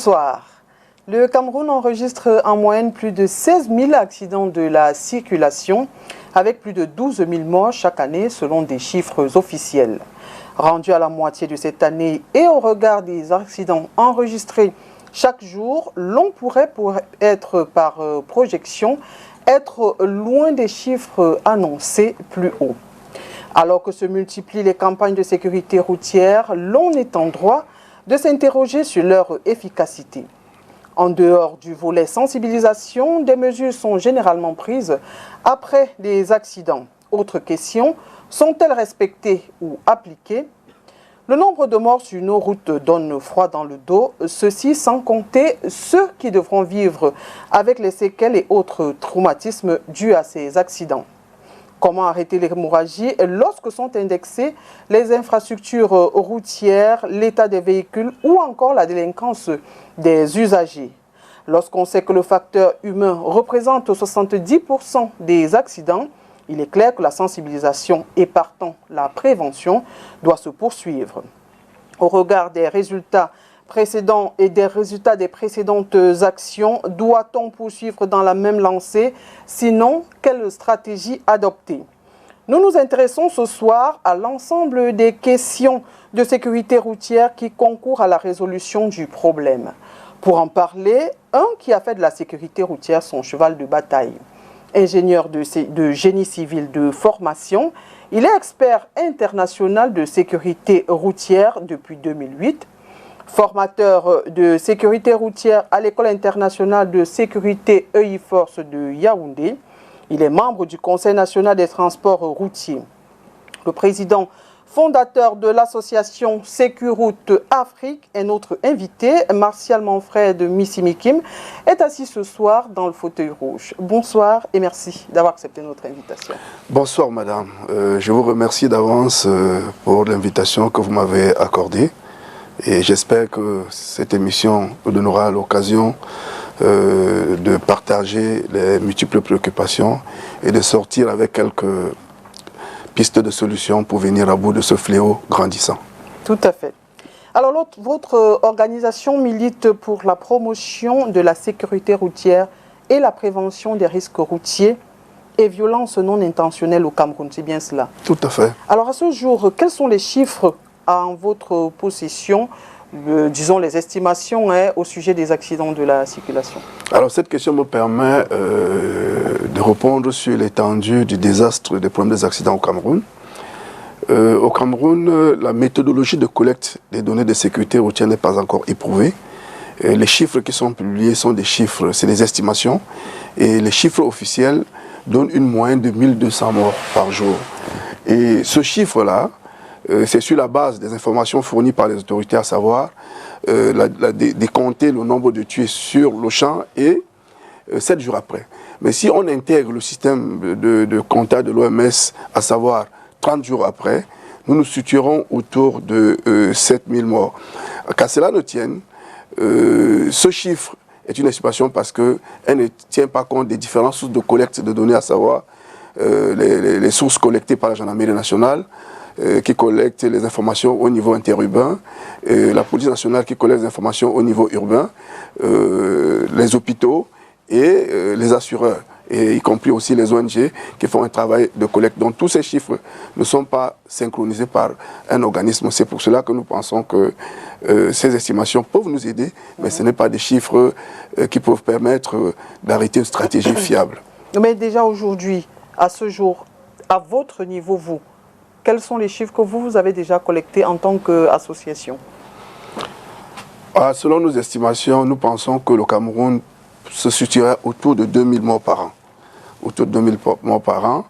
Bonsoir. Le Cameroun enregistre en moyenne plus de 16 000 accidents de la circulation, avec plus de 12 000 morts chaque année selon des chiffres officiels. Rendu à la moitié de cette année et au regard des accidents enregistrés chaque jour, l'on pourrait être par projection être loin des chiffres annoncés plus haut. Alors que se multiplient les campagnes de sécurité routière, l'on est en droit de s'interroger sur leur efficacité. En dehors du volet sensibilisation, des mesures sont généralement prises après les accidents. Autre question, sont-elles respectées ou appliquées? Le nombre de morts sur nos routes donne froid dans le dos, ceci sans compter ceux qui devront vivre avec les séquelles et autres traumatismes dus à ces accidents. Comment arrêter l'hémorragie lorsque sont indexées les infrastructures routières, l'état des véhicules ou encore la délinquance des usagers? Lorsqu'on sait que le facteur humain représente 70% des accidents, il est clair que la sensibilisation et partant la prévention doit se poursuivre. Au regard des résultats précédents et des résultats des précédentes actions, doit-on poursuivre dans la même lancée? Sinon, quelle stratégie adopter? Nous nous intéressons ce soir à l'ensemble des questions de sécurité routière qui concourent à la résolution du problème. Pour en parler, un qui a fait de la sécurité routière son cheval de bataille. Ingénieur de génie civil de formation, il est expert international de sécurité routière depuis 2008. Formateur de sécurité routière à l'École internationale de sécurité EI-Force de Yaoundé. Il est membre du Conseil national des transports routiers. Le président fondateur de l'association Sécuroute Afrique est notre invité. Martial Manfred Missimikim est assis ce soir dans le fauteuil rouge. Bonsoir et merci d'avoir accepté notre invitation. Bonsoir madame. Je vous remercie d'avance pour l'invitation que vous m'avez accordée. Et j'espère que cette émission nous donnera l'occasion de partager les multiples préoccupations et de sortir avec quelques pistes de solutions pour venir à bout de ce fléau grandissant. Tout à fait. Alors votre organisation milite pour la promotion de la sécurité routière et la prévention des risques routiers et violences non intentionnelles au Cameroun, c'est bien cela? Tout à fait. Alors à ce jour, quels sont les chiffres en votre possession, disons les estimations au sujet des accidents de la circulation? Alors cette question me permet de répondre sur l'étendue du désastre des problèmes des accidents au Cameroun. Au Cameroun, la méthodologie de collecte des données de sécurité routière n'est pas encore éprouvée. Les chiffres qui sont publiés sont des chiffres, c'est des estimations, et les chiffres officiels donnent une moyenne de 1200 morts par jour. Et ce chiffre-là, c'est sur la base des informations fournies par les autorités, à savoir décompter le nombre de tués sur le champ et 7 jours après. Mais si on intègre le système de comptage de l'OMS, à savoir 30 jours après, nous nous situerons autour de 7000 morts. Qu'à cela ne tienne, ce chiffre est une estimation parce qu'elle ne tient pas compte des différentes sources de collecte de données, à savoir les sources collectées par la gendarmerie nationale, qui collecte les informations au niveau interurbain, la police nationale qui collecte les informations au niveau urbain, les hôpitaux et les assureurs, et y compris aussi les ONG qui font un travail de collecte. Donc tous ces chiffres ne sont pas synchronisés par un organisme. C'est pour cela que nous pensons que ces estimations peuvent nous aider, mais ce n'est pas des chiffres qui peuvent permettre d'arrêter une stratégie fiable. Mais déjà aujourd'hui, à ce jour, à votre niveau, vous, quels sont les chiffres que vous avez déjà collectés en tant qu'association? Selon nos estimations, nous pensons que le Cameroun se situerait autour de 2000 morts par an. Autour de 2000 morts par an.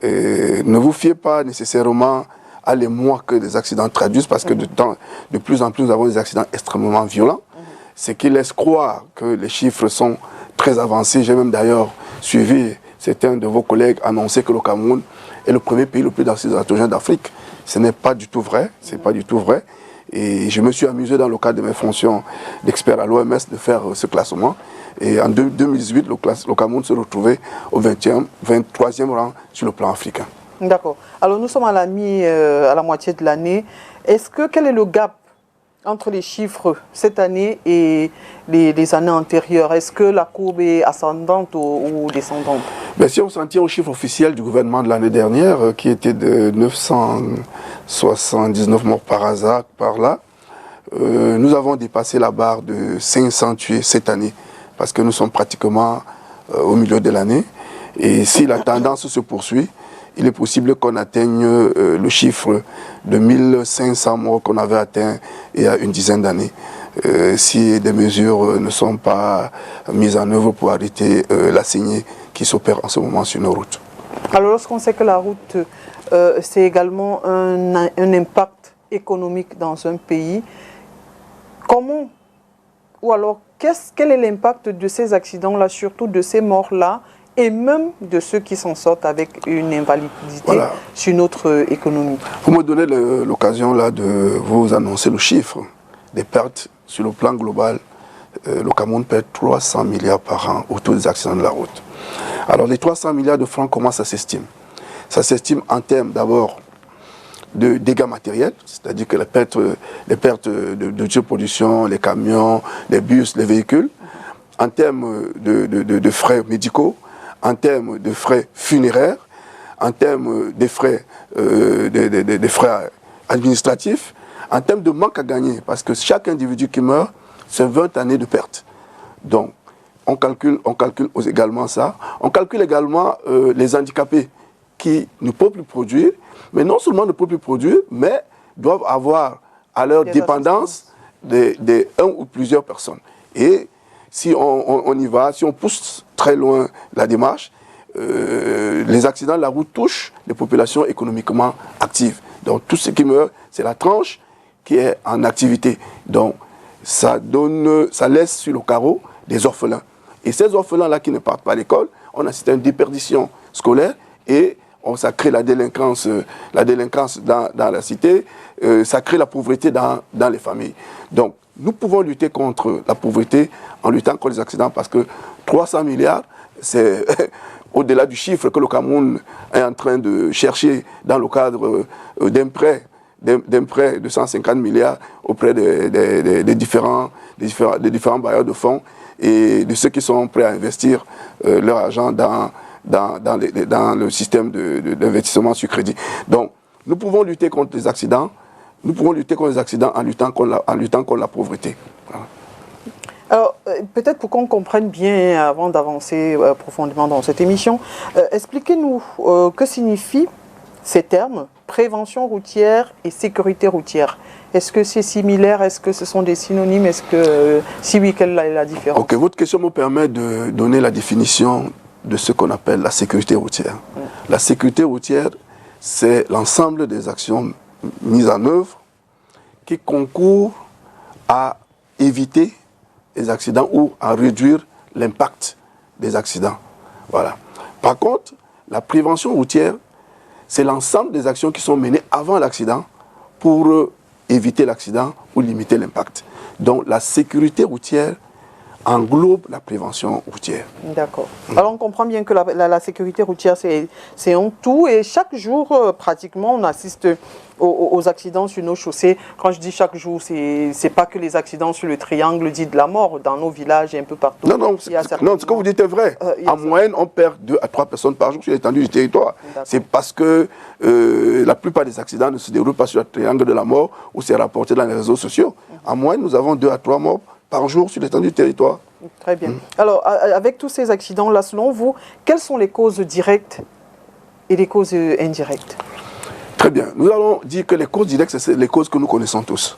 Et ne vous fiez pas nécessairement à les mois que les accidents traduisent, parce que de plus en plus, nous avons des accidents extrêmement violents, ce qui laisse croire que les chiffres sont très avancés. J'ai même d'ailleurs suivi certains de vos collègues annoncer que le Cameroun est le premier pays le plus accidentogène d'Afrique. Ce n'est pas du tout vrai, c'est pas du tout vrai. Et je me suis amusé dans le cadre de mes fonctions d'expert à l'OMS de faire ce classement. Et en 2018, le Cameroun se retrouvait au 23e rang sur le plan africain. D'accord. Alors nous sommes à la moitié de l'année. Quel est le gap entre les chiffres cette année et les années antérieures? Est-ce que la courbe est ascendante ou descendante? Mais si on s'en tient aux chiffres officiels du gouvernement de l'année dernière, qui était de 979 morts par hasard, par là, nous avons dépassé la barre de 500 tués cette année, parce que nous sommes pratiquement au milieu de l'année. Et si la tendance se poursuit, il est possible qu'on atteigne le chiffre de 1500 morts qu'on avait atteint il y a une dizaine d'années, si des mesures ne sont pas mises en œuvre pour arrêter la saignée qui s'opère en ce moment sur nos routes. Alors lorsqu'on sait que la route, c'est également un impact économique dans un pays, comment, ou alors quel est l'impact de ces accidents-là, surtout de ces morts-là, et même de ceux qui s'en sortent avec une invalidité sur notre économie? Vous me donnez l'occasion là de vous annoncer le chiffre des pertes sur le plan global. Le Cameroun perd 300 milliards par an autour des accidents de la route. Alors les 300 milliards de francs, comment ça s'estime? Ça s'estime en termes d'abord de dégâts matériels, c'est-à-dire que les pertes de surproduction, les camions, les bus, les véhicules, en termes de frais médicaux, en termes de frais funéraires, en termes de frais administratifs, en termes de manque à gagner, parce que chaque individu qui meurt, c'est 20 années de perte. Donc, on calcule également ça. On calcule également les handicapés qui ne peuvent plus produire, mais non seulement ne peuvent plus produire, mais doivent avoir à leur dépendance un ou plusieurs personnes. Et si on y va, si on pousse très loin la démarche, les accidents de la route touchent les populations économiquement actives. Donc tout ce qui meurt, c'est la tranche qui est en activité. Donc ça laisse sur le carreau des orphelins. Et ces orphelins-là qui ne partent pas à l'école, on assiste à une déperdition scolaire et ça crée la délinquance dans la cité, ça crée la pauvreté dans les familles. Donc nous pouvons lutter contre la pauvreté en luttant contre les accidents parce que 300 milliards, c'est au-delà du chiffre que le Cameroun est en train de chercher dans le cadre d'un prêt de 150 milliards auprès des différents bailleurs de fonds et de ceux qui sont prêts à investir leur argent dans le système d'investissement sur crédit. Donc, nous pouvons lutter contre les accidents. Nous pouvons lutter contre les accidents en luttant contre la pauvreté. Voilà. Alors, peut-être pour qu'on comprenne bien, avant d'avancer profondément dans cette émission, expliquez-nous que signifient ces termes, prévention routière et sécurité routière. Est-ce que c'est similaire? Est-ce que ce sont des synonymes? Est-ce que, si oui, quelle est la différence? Ok, votre question me permet de donner la définition de ce qu'on appelle la sécurité routière. La sécurité routière, c'est l'ensemble des actions mises en œuvre qui concourent à éviter les accidents ou à réduire l'impact des accidents. Voilà. Par contre, la prévention routière, c'est l'ensemble des actions qui sont menées avant l'accident pour éviter l'accident ou limiter l'impact. Donc la sécurité routière englobe la prévention routière. D'accord. Alors on comprend bien que la sécurité routière, c'est un tout et chaque jour, pratiquement, on assiste aux accidents sur nos chaussées. Quand je dis chaque jour, c'est pas que les accidents sur le triangle dit de la mort, dans nos villages et un peu partout. Non, ce que vous dites est vrai. En moyenne, on perd 2 à 3 personnes par jour sur l'étendue du territoire. C'est parce que la plupart des accidents ne se déroulent pas sur le triangle de la mort où c'est rapporté dans les réseaux sociaux. En moyenne, nous avons 2 à 3 morts par jour sur l'étendue du territoire. Très bien. Alors, avec tous ces accidents-là, selon vous, quelles sont les causes directes et les causes indirectes? Très bien. Nous allons dire que les causes directes, c'est les causes que nous connaissons tous.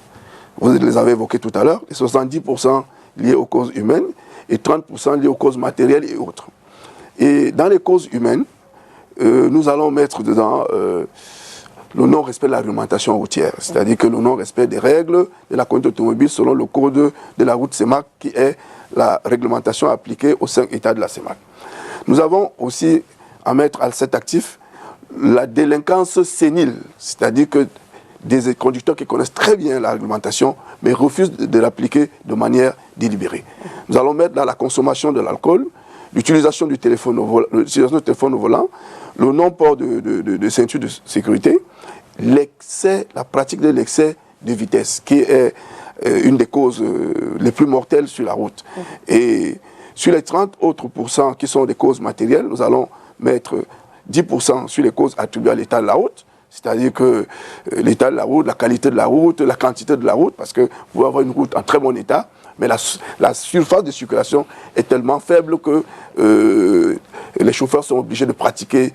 Vous les avez évoquées tout à l'heure, les 70% liés aux causes humaines et 30% liés aux causes matérielles et autres. Et dans les causes humaines, nous allons mettre dedans le non-respect de la réglementation routière, c'est-à-dire que le non-respect des règles de la conduite automobile selon le code de la route CEMAC, qui est la réglementation appliquée aux 5 États de la CEMAC. Nous avons aussi à mettre à cet actif la délinquance sénile, c'est-à-dire que des conducteurs qui connaissent très bien la réglementation, mais refusent de l'appliquer de manière délibérée. Nous allons mettre dans la consommation de l'alcool, l'utilisation du téléphone au volant, le non-port de ceinture de sécurité, la pratique de l'excès de vitesse, qui est une des causes les plus mortelles sur la route. Et sur les 30 autres pourcents qui sont des causes matérielles, nous allons mettre 10% sur les causes attribuées à l'état de la route, c'est-à-dire que l'état de la route, la qualité de la route, la quantité de la route, parce que vous pouvez avoir une route en très bon état, mais la surface de circulation est tellement faible que les chauffeurs sont obligés de pratiquer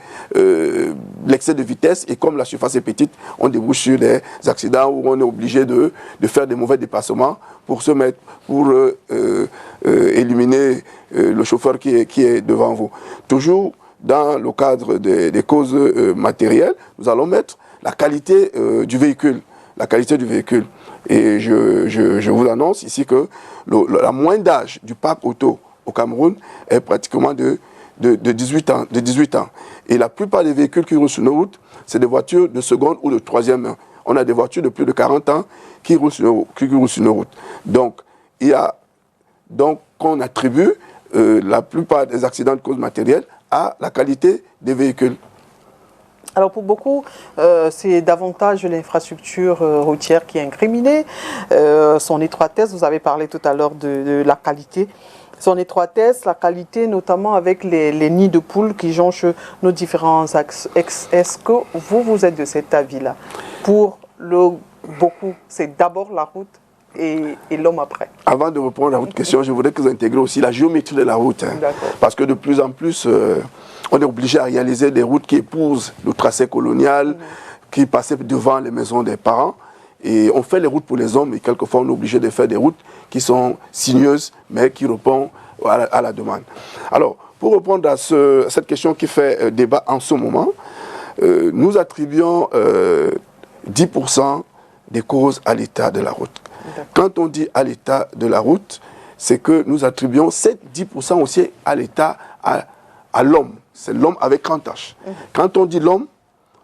l'excès de vitesse, et comme la surface est petite, on débouche sur des accidents où on est obligé de faire des mauvais dépassements pour éliminer le chauffeur qui est devant vous. Toujours dans le cadre des causes matérielles, nous allons mettre la qualité du véhicule. La qualité du véhicule. Et je vous annonce ici que la moyenne d'âge du parc auto au Cameroun est pratiquement de 18 ans. Et la plupart des véhicules qui roulent sur nos routes, c'est des voitures de seconde ou de troisième main. On a des voitures de plus de 40 ans qui roulent sur nos routes. Donc, on attribue la plupart des accidents de cause matérielle à la qualité des véhicules. Alors pour beaucoup, c'est davantage l'infrastructure routière qui est incriminée, son étroitesse, vous avez parlé tout à l'heure de la qualité, son étroitesse, la qualité notamment avec les nids de poules qui jonchent nos différents axes. Est-ce que vous êtes de cet avis-là? Pour beaucoup, c'est d'abord la route et l'homme après. Avant de répondre à votre question, je voudrais que vous intégriez aussi la géométrie de la route. Parce que de plus en plus, on est obligé à réaliser des routes qui épousent le tracé colonial, qui passaient devant les maisons des parents. Et on fait les routes pour les hommes, et quelquefois on est obligé de faire des routes qui sont sinueuses, mais qui répondent à la demande. Alors, pour répondre à cette question qui fait débat en ce moment, nous attribuons 10% des causes à l'état de la route. Quand on dit à l'état de la route, c'est que nous attribuons 10% aussi à l'état, à l'homme. C'est l'homme avec grand H. Quand on dit l'homme,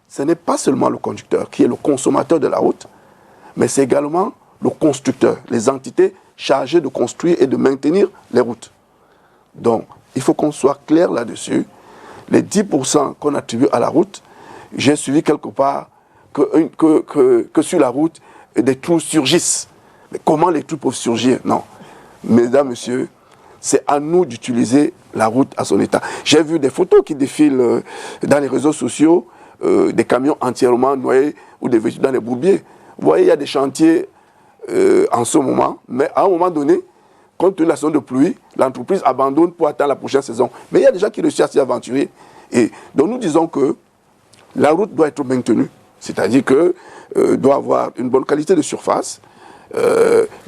ce n'est pas seulement le conducteur qui est le consommateur de la route, mais c'est également le constructeur, les entités chargées de construire et de maintenir les routes. Donc, il faut qu'on soit clair là-dessus. Les 10% qu'on attribue à la route, j'ai suivi quelque part que sur la route, des trous surgissent. Mais comment les trous peuvent surgir? Non. Mesdames, messieurs, c'est à nous d'utiliser la route à son état. J'ai vu des photos qui défilent dans les réseaux sociaux, des camions entièrement noyés ou des véhicules dans les bourbiers. Vous voyez, il y a des chantiers en ce moment, mais à un moment donné, compte tenu de la saison de pluie, l'entreprise abandonne pour attendre la prochaine saison. Mais il y a des gens qui réussissent à s'y aventurer. Et donc nous disons que la route doit être maintenue. C'est-à-dire qu'il doit avoir une bonne qualité de surface,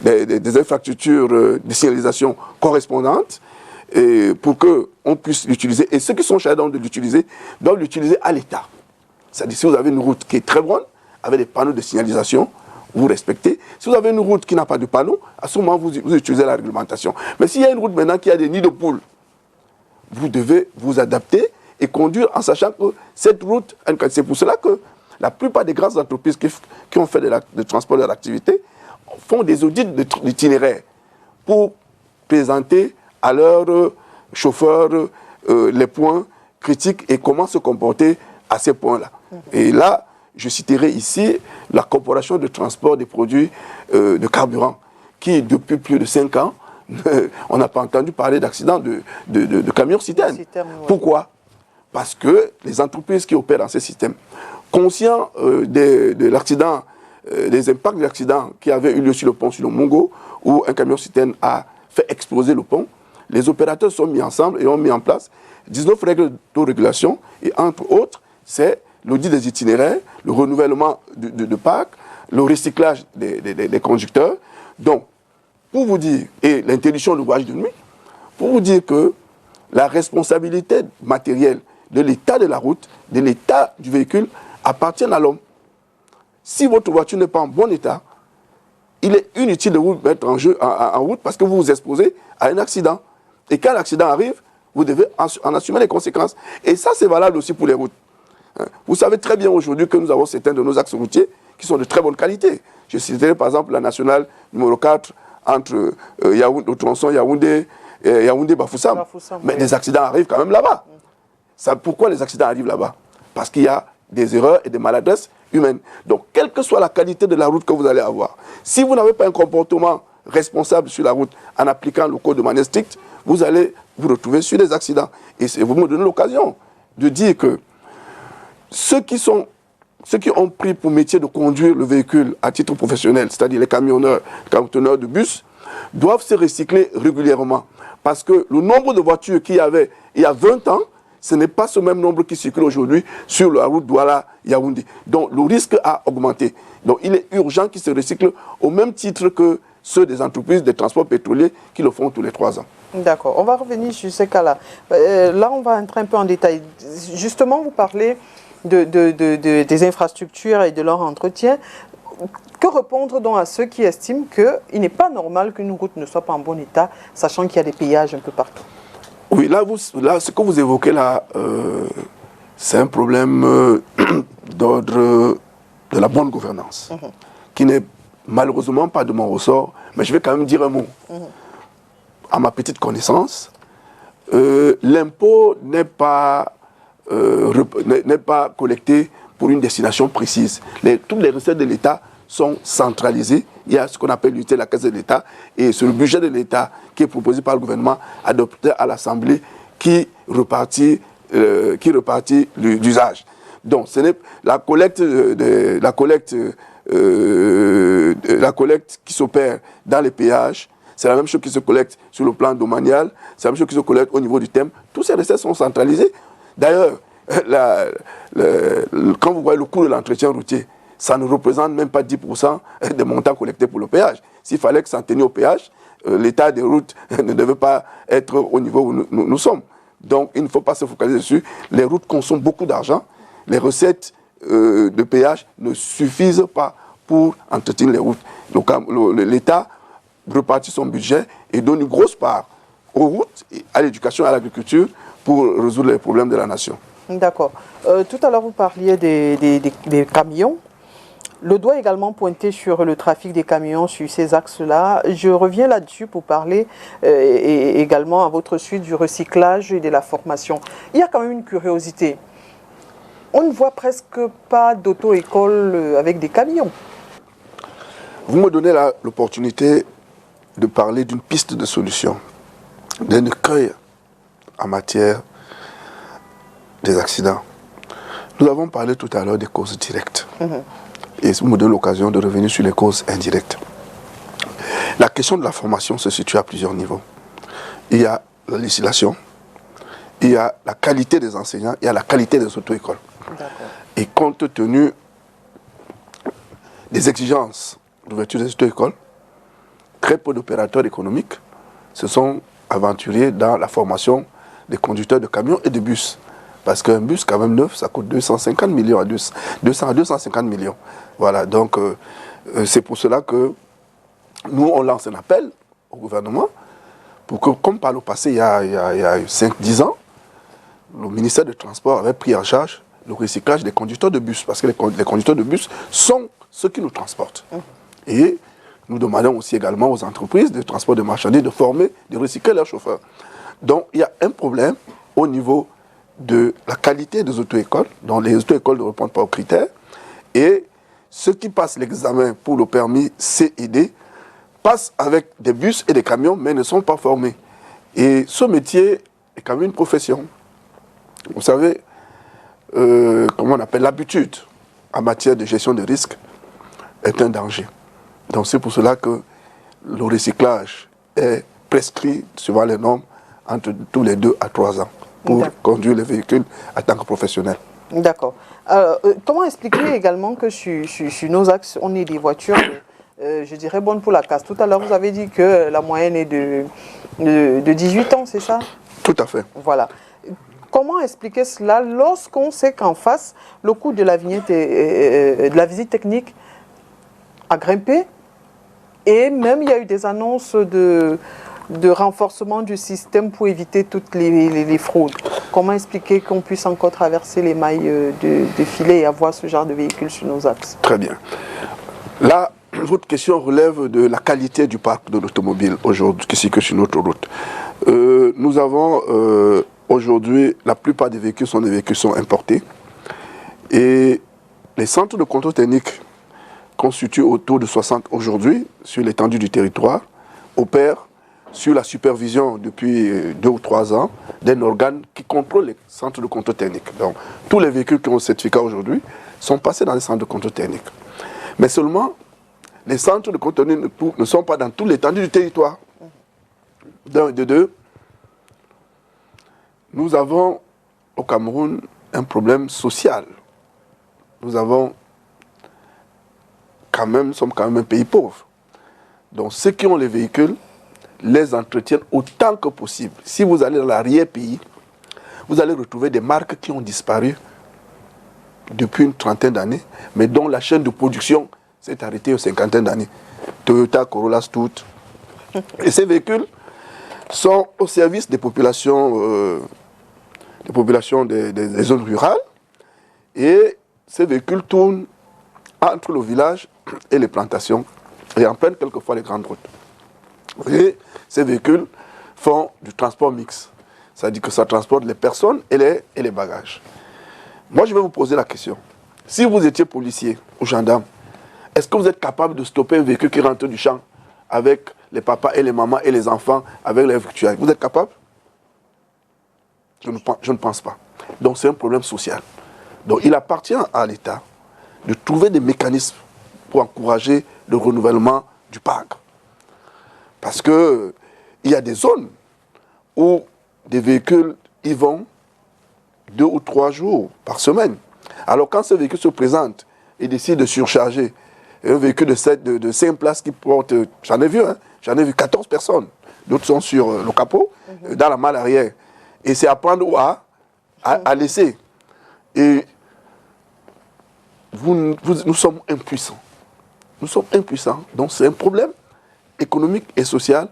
des infrastructures de signalisation correspondantes, et pour qu'on puisse l'utiliser. Et ceux qui sont chargés de l'utiliser doivent l'utiliser à l'état. C'est-à-dire si vous avez une route qui est très bonne, avec des panneaux de signalisation, vous respectez. Si vous avez une route qui n'a pas de panneau, à ce moment, vous utilisez la réglementation. Mais s'il y a une route maintenant qui a des nids de poules, vous devez vous adapter et conduire en sachant que cette route, c'est pour cela que la plupart des grandes entreprises qui ont fait de transport de l'activité font des audits d'itinéraire pour présenter à leurs chauffeurs les points critiques et comment se comporter à ces points-là. Et là, je citerai ici la Corporation de transport des produits de carburant qui, depuis plus de 5 ans, on n'a pas entendu parler d'accidents de camions-citernes. Pourquoi? Parce que les entreprises qui opèrent dans ces systèmes, conscients de l'accident, des impacts de l'accident qui avait eu lieu sur le pont sur le Mongo, où un camion-citerne a fait exploser le pont, les opérateurs sont mis ensemble et ont mis en place 19 règles d'autorégulation, et entre autres, c'est l'audit des itinéraires, le renouvellement de parc, le recyclage des conducteurs. Donc, pour vous dire, et l'interdiction de voyage de nuit, pour vous dire que la responsabilité matérielle de l'état de la route, de l'état du véhicule, appartient à l'homme. Si votre voiture n'est pas en bon état, il est inutile de vous mettre en route parce que vous vous exposez à un accident. Et quand l'accident arrive, vous devez en assumer les conséquences. Et ça, c'est valable aussi pour les routes. Vous savez très bien aujourd'hui que nous avons certains de nos axes routiers qui sont de très bonne qualité. Je citerai par exemple la nationale numéro 4 entre le tronçon Yaoundé-Bafoussam. Mais des accidents arrivent quand même là-bas. Pourquoi les accidents arrivent là-bas? Parce qu'il y a des erreurs et des maladresses humaines. Donc, quelle que soit la qualité de la route que vous allez avoir, si vous n'avez pas un comportement responsable sur la route en appliquant le code de manière stricte, vous allez vous retrouver sur des accidents. Et vous me donnez l'occasion de dire que ceux qui ont pris pour métier de conduire le véhicule à titre professionnel, c'est-à-dire les camionneurs, les conteneurs de bus, doivent se recycler régulièrement. Parce que le nombre de voitures qu'il y avait il y a 20 ans, ce n'est pas ce même nombre qui circule aujourd'hui sur la route Douala-Yaoundé. Donc le risque a augmenté. Donc il est urgent qu'ils se recyclent au même titre que ceux des entreprises de transport pétrolier qui le font tous les 3 ans. D'accord, on va revenir sur ces cas-là. Là, on va entrer un peu en détail. Justement, vous parlez des infrastructures et de leur entretien. Que répondre donc à ceux qui estiment qu'il n'est pas normal qu'une route ne soit pas en bon état, sachant qu'il y a des péages un peu partout? Oui, là ce que vous évoquez là, c'est un problème d'ordre de la bonne gouvernance, qui n'est malheureusement pas de mon ressort, mais je vais quand même dire un mot. À ma petite connaissance, l'impôt n'est pas collecté pour une destination précise. Toutes les recettes de l'État sont centralisées. Il y a ce qu'on appelle l'unité de la caisse de l'État et c'est le budget de l'État qui est proposé par le gouvernement, adopté à l'Assemblée, qui repartit l'usage. Donc, ce n'est la collecte qui s'opère dans les péages. C'est la même chose qui se collecte sur le plan domanial, c'est la même chose qui se collecte au niveau du thème. Tous ces recettes sont centralisées. D'ailleurs, quand vous voyez le coût de l'entretien routier, ça ne représente même pas 10% des montants collectés pour le péage. S'il fallait que s'en tenir au péage, l'état des routes ne devait pas être au niveau où nous sommes. Donc, il ne faut pas se focaliser dessus. Les routes consomment beaucoup d'argent. Les recettes de péage ne suffisent pas pour entretenir les routes. Donc, l'État repartit son budget et donne une grosse part aux routes, à l'éducation et à l'agriculture pour résoudre les problèmes de la nation. D'accord. Tout à l'heure, vous parliez des camions. Le doigt est également pointé sur le trafic des camions sur ces axes-là. Je reviens là-dessus pour parler et également à votre suite du recyclage et de la formation. Il y a quand même une curiosité. On ne voit presque pas d'auto-école avec des camions. Vous me donnez l'opportunité de parler d'une piste de solution, d'un écueil en matière des accidents. Nous avons parlé tout à l'heure des causes directes. Et ça me donne l'occasion de revenir sur les causes indirectes. La question de la formation se situe à plusieurs niveaux. Il y a la législation, il y a la qualité des enseignants, il y a la qualité des auto-écoles. Et compte tenu des exigences d'ouverture des auto-écoles, très peu d'opérateurs économiques se sont aventurés dans la formation des conducteurs de camions et de bus. Parce qu'un bus, quand même neuf, ça coûte 250 millions à 200 à 250 millions. Voilà, donc c'est pour cela que nous, on lance un appel au gouvernement pour que, comme par le passé, il y a 5-10 ans, le ministère des Transports avait pris en charge le recyclage des conducteurs de bus. Parce que les conducteurs de bus sont ceux qui nous transportent. Et nous demandons aussi également aux entreprises de transport de marchandises de former, de recycler leurs chauffeurs. Donc il y a un problème au niveau de la qualité des auto-écoles, dont les auto-écoles ne répondent pas aux critères, et ceux qui passent l'examen pour le permis C et D passent avec des bus et des camions, mais ne sont pas formés. Et ce métier est quand même une profession. Vous savez, comment on appelle, l'habitude en matière de gestion de risques est un danger. Donc c'est pour cela que le recyclage est prescrit, suivant les normes, entre tous les 2 à 3 ans pour conduire les véhicules en tant que professionnel. D'accord. Comment expliquer également que sur nos axes, on ait des voitures, je dirais, bonnes pour la casse? Tout à l'heure, vous avez dit que la moyenne est de 18 ans, c'est ça? Tout à fait. Voilà. Comment expliquer cela lorsqu'on sait qu'en face, le coût de la vignette de la visite technique a grimpé et même il y a eu des annonces de renforcement du système pour éviter toutes les fraudes? Comment expliquer qu'on puisse encore traverser les mailles de filet et avoir ce genre de véhicules sur nos axes? Très bien. Là, votre question relève de la qualité du parc de l'automobile aujourd'hui, qui circule sur notre route. Nous avons aujourd'hui, la plupart des véhicules sont importés. Et les centres de contrôle technique constituent autour de 60 aujourd'hui sur l'étendue du territoire, opèrent sur la supervision depuis 2 ou 3 ans d'un organe qui contrôle les centres de contrôle technique. Donc, tous les véhicules qui ont le certificat aujourd'hui sont passés dans les centres de contrôle technique. Mais seulement, les centres de contrôle technique ne sont pas dans toute l'étendue du territoire. D'un et de deux, nous avons au Cameroun un problème social. Nous sommes quand même un pays pauvre. Donc ceux qui ont les véhicules les entretiennent autant que possible. Si vous allez dans l'arrière-pays, vous allez retrouver des marques qui ont disparu depuis une trentaine d'années, mais dont la chaîne de production s'est arrêtée aux cinquantaine d'années. Toyota, Corolla, Stout. Et ces véhicules sont au service des populations, des zones rurales. Et ces véhicules tournent entre le village et les plantations et empruntent quelquefois les grandes routes. Et ces véhicules font du transport mixte. C'est-à-dire que ça transporte les personnes et les bagages. Moi, je vais vous poser la question. Si vous étiez policier ou gendarme, est-ce que vous êtes capable de stopper un véhicule qui rentre du champ avec les papas et les mamans et les enfants, avec les victuailles? Vous êtes capable? Je ne pense pas. Donc c'est un problème social. Donc il appartient à l'État de trouver des mécanismes pour encourager le renouvellement du parc. Parce qu'il y a des zones où des véhicules y vont 2 ou 3 jours par semaine. Alors quand ce véhicule se présente et décide de surcharger, un véhicule de 5 places qui porte, j'en ai vu 14 personnes. D'autres sont sur le capot, dans la malle arrière. Et c'est à prendre ou à laisser. Et nous sommes impuissants. Nous sommes impuissants. Donc c'est un problème économique et social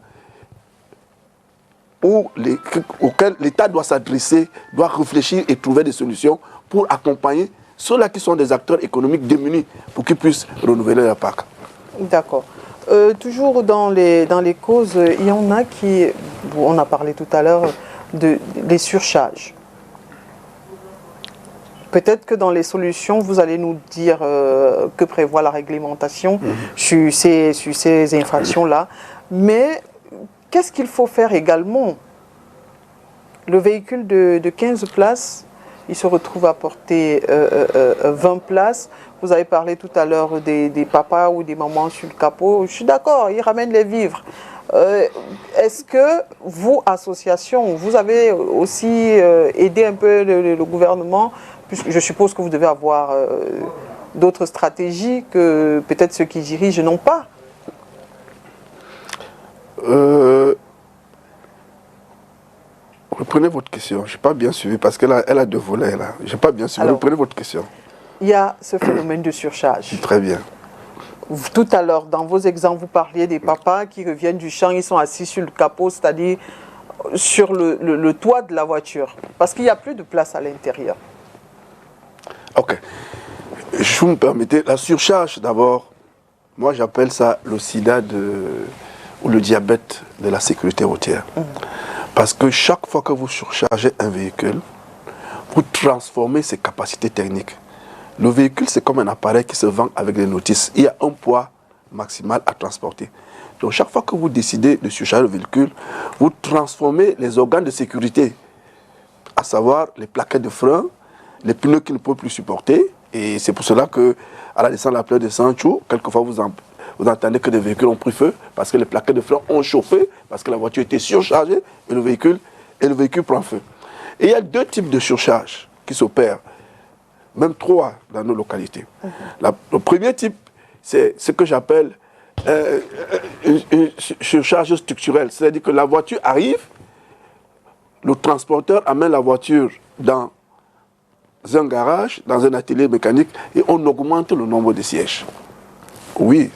auquel l'État doit s'adresser, doit réfléchir et trouver des solutions pour accompagner ceux-là qui sont des acteurs économiques démunis pour qu'ils puissent renouveler leur parc. D'accord. Toujours dans les causes, il y en a qui, on a parlé tout à l'heure, des surcharges. Peut-être que dans les solutions, vous allez nous dire que prévoit la réglementation sur ces infractions-là. Mais qu'est-ce qu'il faut faire également? Le véhicule de 15 places, il se retrouve à porter 20 places. Vous avez parlé tout à l'heure des papas ou des mamans sur le capot. Je suis d'accord, ils ramènent les vivres. Est-ce que vous, association, vous avez aussi aidé un peu le gouvernement, puisque je suppose que vous devez avoir d'autres stratégies que peut-être ceux qui dirigent n'ont pas? Reprenez votre question. Je n'ai pas bien suivi parce qu'elle a 2 volets là. Je n'ai pas bien suivi. Alors, reprenez votre question. Il y a ce phénomène de surcharge. Très bien. Tout à l'heure, dans vos exemples, vous parliez des papas qui reviennent du champ, ils sont assis sur le capot, c'est-à-dire sur le toit de la voiture, parce qu'il n'y a plus de place à l'intérieur. Ok. Je vous me permettez, la surcharge d'abord, moi j'appelle ça le sida ou le diabète de la sécurité routière. Parce que chaque fois que vous surchargez un véhicule, vous transformez ses capacités techniques. Le véhicule, c'est comme un appareil qui se vend avec des notices. Il y a un poids maximal à transporter. Donc chaque fois que vous décidez de surcharger le véhicule, vous transformez les organes de sécurité, à savoir les plaquettes de frein, les pneus qui ne peuvent plus supporter. Et c'est pour cela qu'à la descente de la plaine de Sancho, quelquefois vous entendez que des véhicules ont pris feu parce que les plaquettes de frein ont chauffé, parce que la voiture était surchargée et le véhicule prend feu. Et il y a 2 types de surcharge qui s'opèrent, même 3 dans nos localités. Le premier type, c'est ce que j'appelle une surcharge structurelle. C'est-à-dire que la voiture arrive, le transporteur amène la voiture dans un garage, dans un atelier mécanique, et on augmente le nombre de sièges. Oui,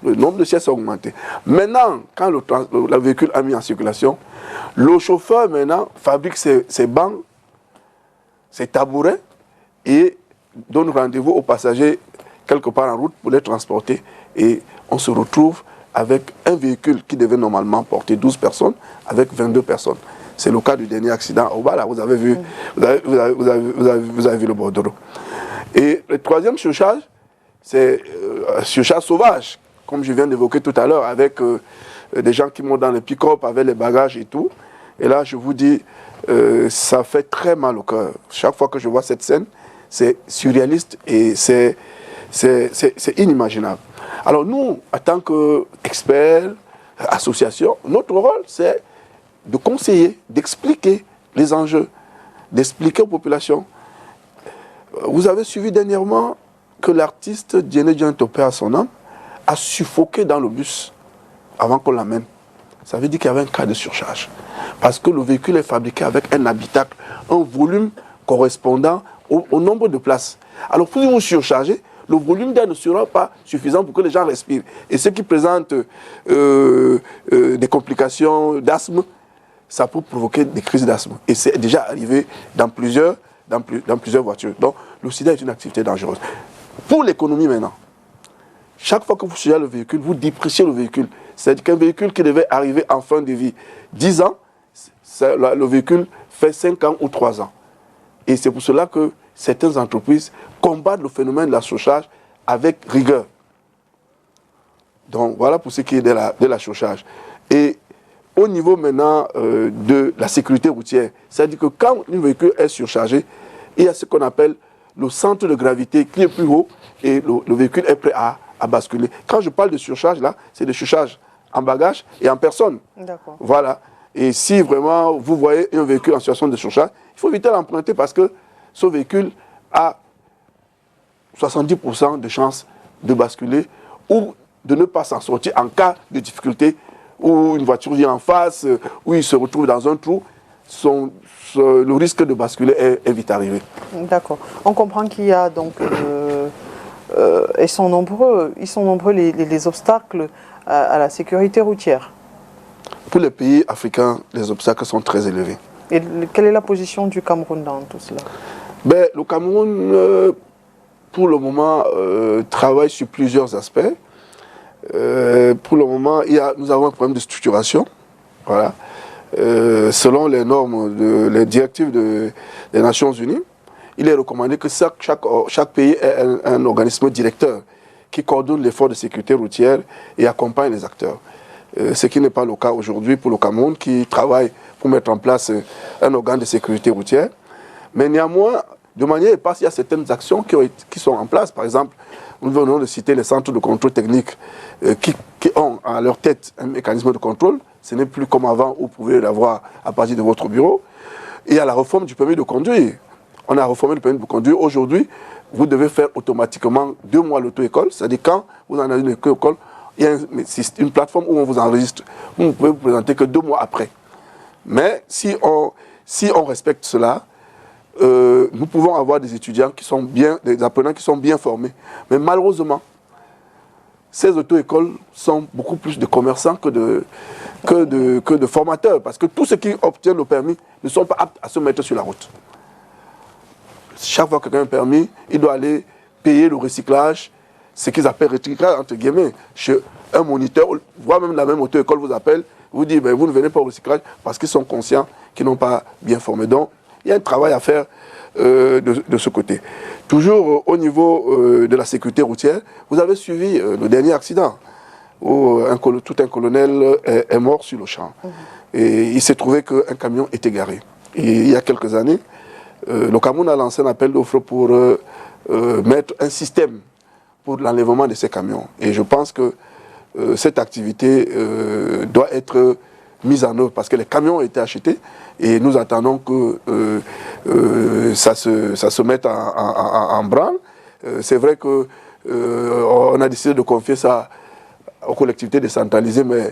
le nombre de sièges a augmenté. Maintenant, quand le véhicule a mis en circulation, le chauffeur maintenant fabrique ses bancs, ses tabourets, et donne rendez-vous aux passagers quelque part en route pour les transporter. Et on se retrouve avec un véhicule qui devait normalement porter 12 personnes, avec 22 personnes. C'est le cas du dernier accident au bas, là, vous avez vu le bordereau. Et le troisième surcharge, c'est un surcharge sauvage, comme je viens d'évoquer tout à l'heure, avec des gens qui montent dans les pick-up avec les bagages et tout. Et là, je vous dis, ça fait très mal au cœur. Chaque fois que je vois cette scène, c'est surréaliste et c'est inimaginable. Alors nous, en tant qu'experts, associations, notre rôle, c'est de conseiller, d'expliquer les enjeux, d'expliquer aux populations. Vous avez suivi dernièrement que l'artiste Diéné Diantopé à son âme a suffoqué dans le bus avant qu'on l'amène. Ça veut dire qu'il y avait un cas de surcharge. Parce que le véhicule est fabriqué avec un habitacle, un volume correspondant au nombre de places. Alors, pour vous surcharger, le volume d'air ne sera pas suffisant pour que les gens respirent. Et ceux qui présentent des complications d'asthme, ça peut provoquer des crises d'asthme. Et c'est déjà arrivé dans plusieurs voitures. Donc, le sida est une activité dangereuse. Pour l'économie maintenant, chaque fois que vous chargez le véhicule, vous dépréciez le véhicule. C'est-à-dire qu'un véhicule qui devait arriver en fin de vie 10 ans, le véhicule fait 5 ans ou 3 ans. Et c'est pour cela que certaines entreprises combattent le phénomène de la surcharge avec rigueur. Donc voilà pour ce qui est de la surcharge. Et au niveau maintenant de la sécurité routière, c'est-à-dire que quand un véhicule est surchargé, il y a ce qu'on appelle le centre de gravité qui est plus haut et le véhicule est prêt à basculer. Quand je parle de surcharge, là, c'est de surcharge en bagage et en personne. D'accord. Voilà. Et si vraiment vous voyez un véhicule en situation de surcharge, il faut éviter d'emprunter parce que ce véhicule a 70% de chances de basculer ou de ne pas s'en sortir en cas de difficulté, où une voiture vient en face, où il se retrouve dans un trou. Le risque de basculer est vite arrivé. D'accord. On comprend qu'il y a donc, ils sont nombreux les obstacles à la sécurité routière. Pour les pays africains, les obstacles sont très élevés. Et quelle est la position du Cameroun dans tout cela? Ben, le Cameroun, pour le moment, travaille sur plusieurs aspects. Pour le moment, nous avons un problème de structuration. Voilà. Selon les normes, les directives des Nations Unies, il est recommandé que chaque pays ait un organisme directeur qui coordonne l'effort de sécurité routière et accompagne les acteurs. Ce qui n'est pas le cas aujourd'hui pour le Cameroun, qui travaille pour mettre en place un organe de sécurité routière. Mais néanmoins, de manière éparse, il y a certaines actions qui sont en place. Par exemple, nous venons de citer les centres de contrôle technique qui ont à leur tête un mécanisme de contrôle. Ce n'est plus comme avant où vous pouvez l'avoir à partir de votre bureau. Et il y a la réforme du permis de conduire. On a réformé le permis de conduire. Aujourd'hui, vous devez faire automatiquement 2 mois l'auto-école. C'est-à-dire quand vous en avez une école, il y a une plateforme où on vous enregistre. Vous ne pouvez vous présenter que 2 mois après. Mais si on respecte cela, nous pouvons avoir des étudiants qui sont des apprenants qui sont bien formés. Mais malheureusement, ces auto-écoles sont beaucoup plus de commerçants que de formateurs. Parce que tous ceux qui obtiennent le permis ne sont pas aptes à se mettre sur la route. Chaque fois que quelqu'un a un permis, il doit aller payer le recyclage, ce qu'ils appellent recyclage entre guillemets, chez un moniteur, voire même la même auto-école vous appelle, vous dit ben, vous ne venez pas au recyclage parce qu'ils sont conscients qu'ils n'ont pas bien formé. Donc, il y a un travail à faire de ce côté. Toujours au niveau de la sécurité routière, vous avez suivi le dernier accident où tout un colonel est mort sur le champ. Et il s'est trouvé qu'un camion était garé. Et il y a quelques années, le Cameroun a lancé un appel d'offres pour mettre un système pour l'enlèvement de ces camions. Et je pense que cette activité doit être mise en œuvre parce que les camions ont été achetés et nous attendons que ça se mette en branle. C'est vrai qu'on a décidé de confier ça aux collectivités décentralisées, mais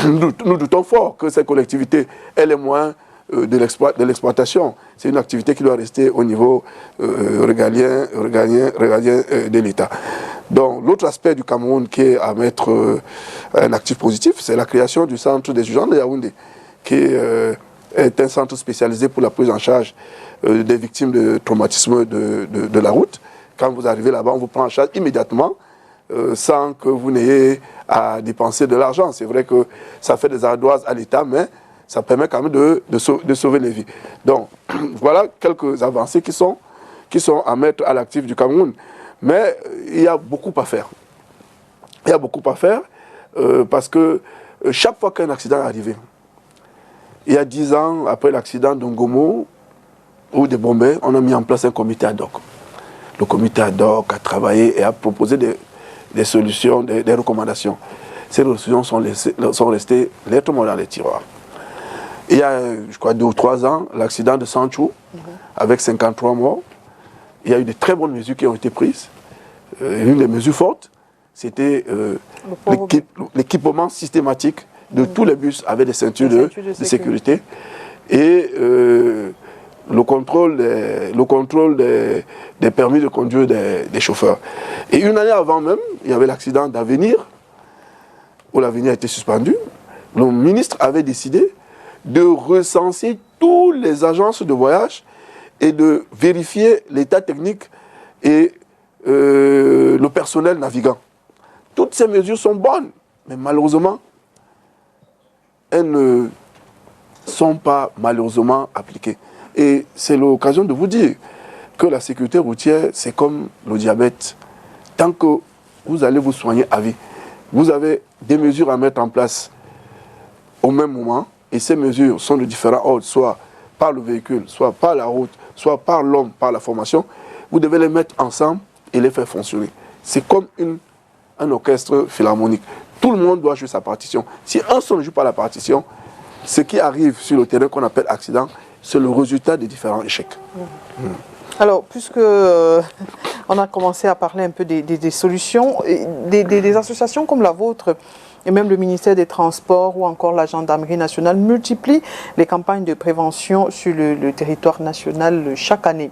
nous doutons fort que ces collectivités aient les moyens de l'exploitation. C'est une activité qui doit rester au niveau régalien de l'État. Donc l'autre aspect du Cameroun qui est à mettre un actif positif, c'est la création du centre des urgences de Yaoundé, qui est un centre spécialisé pour la prise en charge des victimes de traumatisme de la route. Quand vous arrivez là-bas, on vous prend en charge immédiatement sans que vous n'ayez à dépenser de l'argent. C'est vrai que ça fait des ardoises à l'État, mais ça permet quand même de sauver les vies. Donc, voilà quelques avancées qui sont qui sont à mettre à l'actif du Cameroun. Mais il y a beaucoup à faire. Il y a beaucoup à faire parce que chaque fois qu'un accident est arrivé, il y a 10 ans, après l'accident d'Ongomo ou de Bombay, on a mis en place un comité ad hoc. Le comité ad hoc a travaillé et a proposé des solutions, des recommandations. Ces solutions sont restées lettrement dans les tiroirs. Il y a, je crois, 2 ou 3 ans, l'accident de Sanchou, avec 53 morts. Il y a eu de très bonnes mesures qui ont été prises. Une des mesures fortes, c'était l'équipement systématique de tous les bus avec des ceintures de sécurité. Et le contrôle des permis de conduire des chauffeurs. Et une année avant même, il y avait l'accident d'Avenir, où l'Avenir a été suspendu. Le ministre avait décidé de recenser toutes les agences de voyage et de vérifier l'état technique et le personnel navigant. Toutes ces mesures sont bonnes, mais malheureusement, elles ne sont pas malheureusement appliquées. Et c'est l'occasion de vous dire que la sécurité routière, c'est comme le diabète. Tant que vous allez vous soigner à vie, vous avez des mesures à mettre en place au même moment, et ces mesures sont de différents ordres, soit par le véhicule, soit par la route, soit par l'homme, par la formation. Vous devez les mettre ensemble et les faire fonctionner. C'est comme un orchestre philharmonique. Tout le monde doit jouer sa partition. Si un seul ne joue pas la partition, ce qui arrive sur le terrain qu'on appelle accident, c'est le résultat des différents échecs. Alors, puisque on a commencé à parler un peu des solutions, des associations comme la vôtre, et même le ministère des Transports ou encore la Gendarmerie nationale multiplient les campagnes de prévention sur le territoire national chaque année.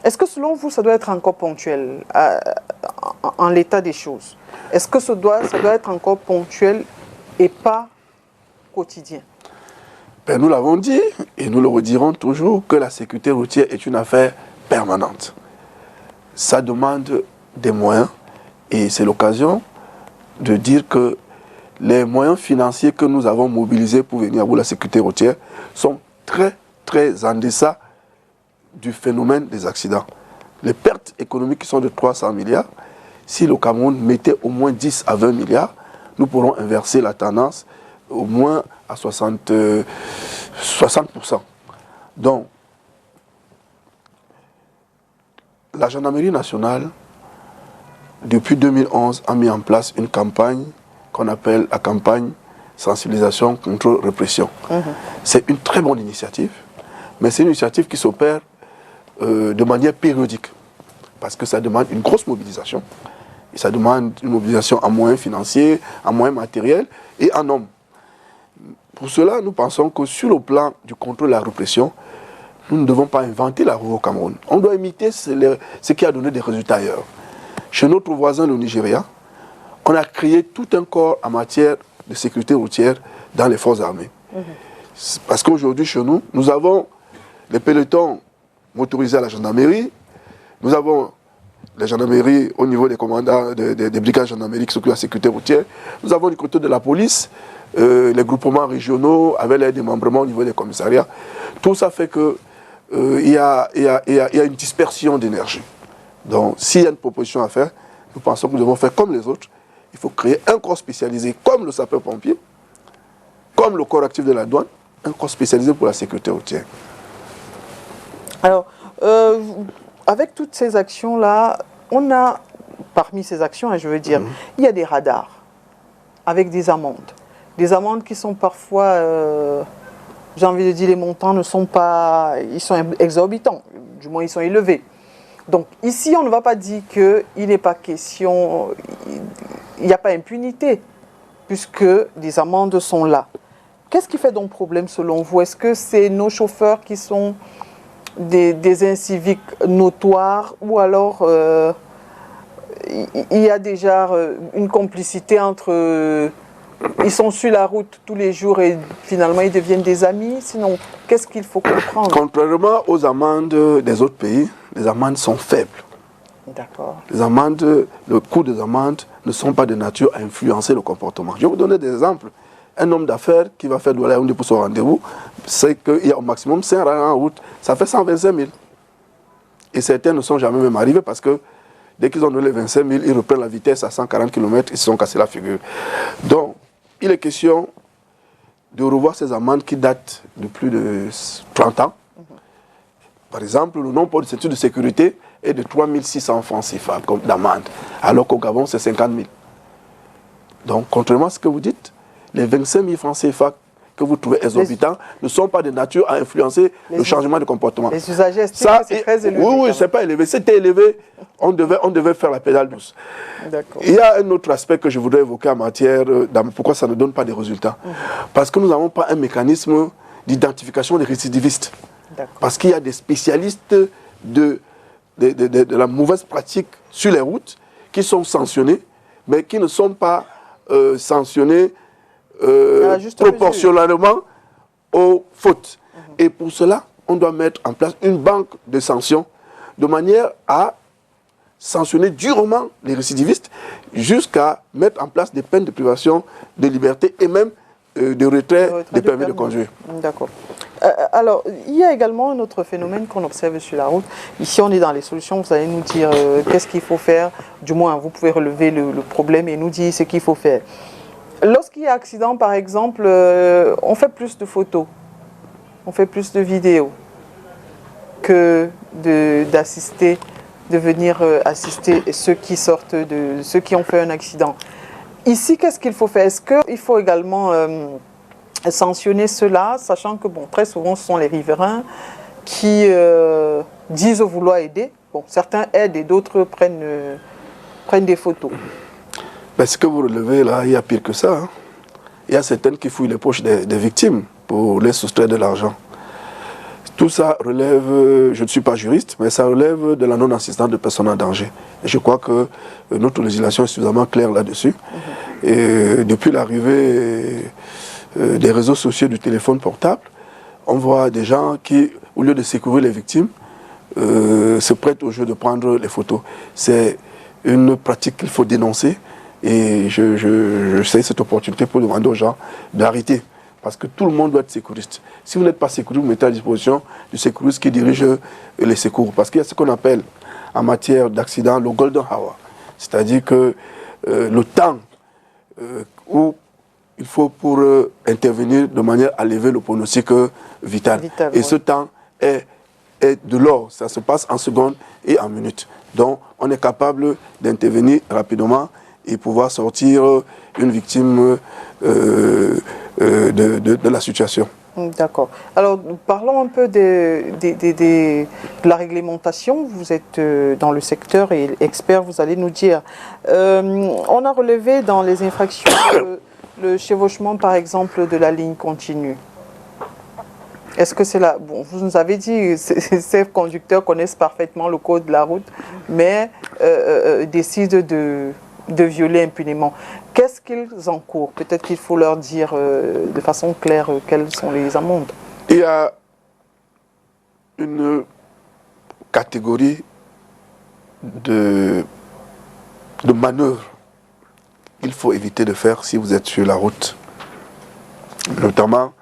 Est-ce que selon vous, ça doit être encore ponctuel en l'état des choses? Est-ce que ça doit être encore ponctuel et pas quotidien? Ben, nous l'avons dit et nous le redirons toujours que la sécurité routière est une affaire permanente. Ça demande des moyens et c'est l'occasion de dire que les moyens financiers que nous avons mobilisés pour venir à bout de la sécurité routière sont très, très en deçà du phénomène des accidents. Les pertes économiques qui sont de 300 milliards, si le Cameroun mettait au moins 10 à 20 milliards, nous pourrons inverser la tendance au moins à 60%. Donc, la gendarmerie nationale, depuis 2011, a mis en place une campagne qu'on appelle la campagne sensibilisation contre répression. C'est une très bonne initiative, mais c'est une initiative qui s'opère de manière périodique, parce que ça demande une grosse mobilisation. Et ça demande une mobilisation en moyens financiers, en moyens matériels et en hommes. Pour cela, nous pensons que sur le plan du contrôle de la répression, nous ne devons pas inventer la roue au Cameroun. On doit imiter ce qui a donné des résultats ailleurs. Chez notre voisin, le Nigeria, on a créé tout un corps en matière de sécurité routière dans les forces armées. Parce qu'aujourd'hui, chez nous, nous avons les pelotons motorisés à la gendarmerie, nous avons la gendarmerie au niveau des commandants des brigades de gendarmerie qui s'occupent de la sécurité routière, nous avons du côté de la police, les groupements régionaux avec les démembrements au niveau des commissariats. Tout ça fait que il y a une dispersion d'énergie. Donc, s'il y a une proposition à faire, nous pensons que nous devons faire comme les autres. Il faut créer un corps spécialisé comme le sapeur-pompier, comme le corps actif de la douane, un corps spécialisé pour la sécurité routière. Alors, avec toutes ces actions-là, on a, parmi ces actions, hein, je veux dire, il y a des radars avec des amendes. Des amendes qui sont parfois, j'ai envie de dire, les montants ne sont pas, ils sont exorbitants, du moins ils sont élevés. Donc ici, on ne va pas dire qu'il n'est pas question, il n'y a pas impunité, puisque des amendes sont là. Qu'est-ce qui fait donc problème selon vous? Est-ce que c'est nos chauffeurs qui sont des inciviques notoires, ou alors il y a déjà une complicité entre... ils sont sur la route tous les jours et finalement ils deviennent des amis? Sinon, qu'est-ce qu'il faut comprendre? Contrairement aux amendes des autres pays, les amendes sont faibles. D'accord. Les amendes, le coût des amendes ne sont pas de nature à influencer le comportement. Je vais vous donner des exemples. Un homme d'affaires qui va faire de la pour son rendez-vous, c'est qu'il y a au maximum 5 rangs en route, ça fait 125 000. Et certains ne sont jamais même arrivés parce que dès qu'ils ont donné les 25 000, ils reprennent la vitesse à 140 km, ils se sont cassés la figure. Donc, il est question de revoir ces amendes qui datent de plus de 30 ans. Par exemple, le non-port de ceinture de sécurité est de 3 600 francs CFA d'amende, alors qu'au Gabon, c'est 50 000. Donc, contrairement à ce que vous dites, les 25 000 francs CFA que vous trouvez exorbitants ne sont pas de nature à influencer le changement de comportement. Les usagers estiment que c'est très élevé. Oui, c'est pas élevé. C'était élevé, on devait faire la pédale douce. Il y a un autre aspect que je voudrais évoquer en matière pourquoi ça ne donne pas de résultats. Parce que nous n'avons pas un mécanisme d'identification des récidivistes. Parce qu'il y a des spécialistes de la mauvaise pratique sur les routes qui sont sanctionnés, mais qui ne sont pas sanctionnés proportionnellement aux fautes. Et pour cela, on doit mettre en place une banque de sanctions de manière à sanctionner durement les récidivistes jusqu'à mettre en place des peines de privation de liberté et même de retrait des permis de conduire. D'accord. Alors, il y a également un autre phénomène qu'on observe sur la route. Ici, on est dans les solutions. Vous allez nous dire qu'est-ce qu'il faut faire. Du moins, vous pouvez relever le problème et nous dire ce qu'il faut faire. Lorsqu'il y a accident, par exemple, on fait plus de photos, on fait plus de vidéos que d'assister, de venir assister ceux qui sortent, ceux qui ont fait un accident. Ici, qu'est-ce qu'il faut faire? Est-ce qu'il faut également sanctionner cela, sachant que bon, très souvent, ce sont les riverains qui disent vouloir aider. Bon, certains aident et d'autres prennent des photos. Ben, ce que vous relevez là, il y a pire que ça. Hein. Il y a certaines qui fouillent les poches des victimes pour les soustraire de l'argent. Tout ça relève, je ne suis pas juriste, mais ça relève de la non-assistance de personnes en danger. Et je crois que notre législation est suffisamment claire là-dessus. Et depuis l'arrivée des réseaux sociaux, du téléphone portable, on voit des gens qui, au lieu de secourir les victimes, se prêtent au jeu de prendre les photos. C'est une pratique qu'il faut dénoncer. Et je sais cette opportunité pour demander aux gens d'arrêter. Parce que tout le monde doit être sécuriste. Si vous n'êtes pas sécuriste, vous mettez à disposition du sécuriste qui dirige les secours. Parce qu'il y a ce qu'on appelle en matière d'accident le golden hour. C'est-à-dire que le temps où il faut pour intervenir de manière à lever le pronostic vital. Et ce temps est de l'or. Ça se passe en secondes et en minutes. Donc on est capable d'intervenir rapidement et pouvoir sortir une victime de la situation. D'accord. Alors, parlons un peu de la réglementation. Vous êtes dans le secteur et expert, vous allez nous dire. On a relevé dans les infractions le chevauchement, par exemple, de la ligne continue. Est-ce que c'est là? Bon, vous nous avez dit que ces conducteurs connaissent parfaitement le code de la route, mais décident de violer impunément. Qu'est-ce qu'ils encourent? Peut-être qu'il faut leur dire de façon claire quelles sont les amendes. Il y a une catégorie de manœuvres qu'il faut éviter de faire si vous êtes sur la route. Notamment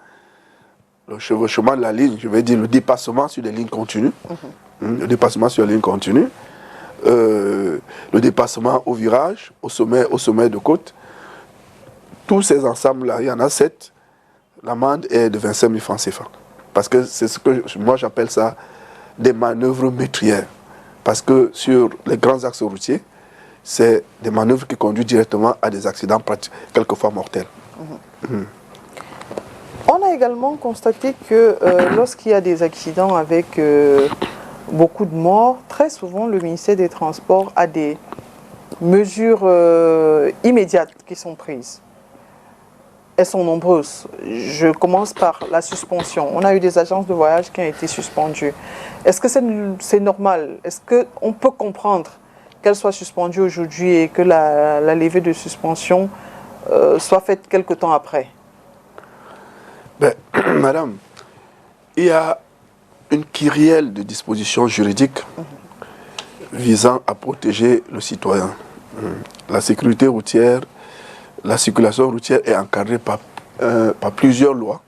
le chevauchement de la ligne, je vais dire le dépassement sur des lignes continues. Le dépassement sur les lignes continues. Le dépassement au virage, au sommet de côte. Tous ces ensembles-là, il y en a 7. L'amende est de 25 000 francs CFA. Parce que c'est ce que moi j'appelle ça des manœuvres meurtrières. Parce que sur les grands axes routiers, c'est des manœuvres qui conduisent directement à des accidents quelquefois mortels. On a également constaté que lorsqu'il y a des accidents avec beaucoup de morts, très souvent le ministère des Transports a des mesures immédiates qui sont prises. Elles sont nombreuses. Je commence par la suspension. On a eu des agences de voyage qui ont été suspendues. Est-ce que c'est normal? Est-ce qu'on peut comprendre qu'elles soient suspendues aujourd'hui et que la levée de suspension soit faite quelque temps après? Ben, madame, il y a une kyrielle de dispositions juridiques visant à protéger le citoyen. La sécurité routière, la circulation routière est encadrée par plusieurs lois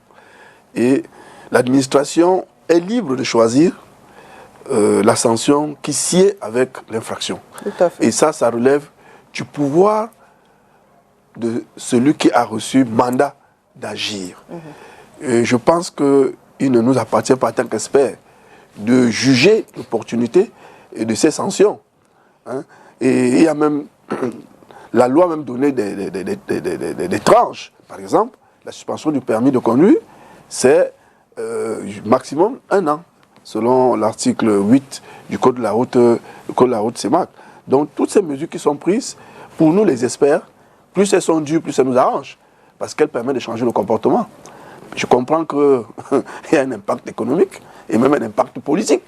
et l'administration est libre de choisir la sanction qui sied avec l'infraction. Tout à fait. Et ça relève du pouvoir de celui qui a reçu mandat d'agir. Et je pense qu'il ne nous appartient pas en tant qu'experts de juger l'opportunité de ces sanctions. Hein. Et il y a même, la loi a même donné des tranches. Par exemple, la suspension du permis de conduire, c'est maximum 1 an, selon l'article 8 du Code de la route, CEMAC. Donc toutes ces mesures qui sont prises, pour nous les experts, plus elles sont dures, plus ça nous arrange, parce qu'elles permettent de changer le comportement. Je comprends qu'il y a un impact économique et même un impact politique,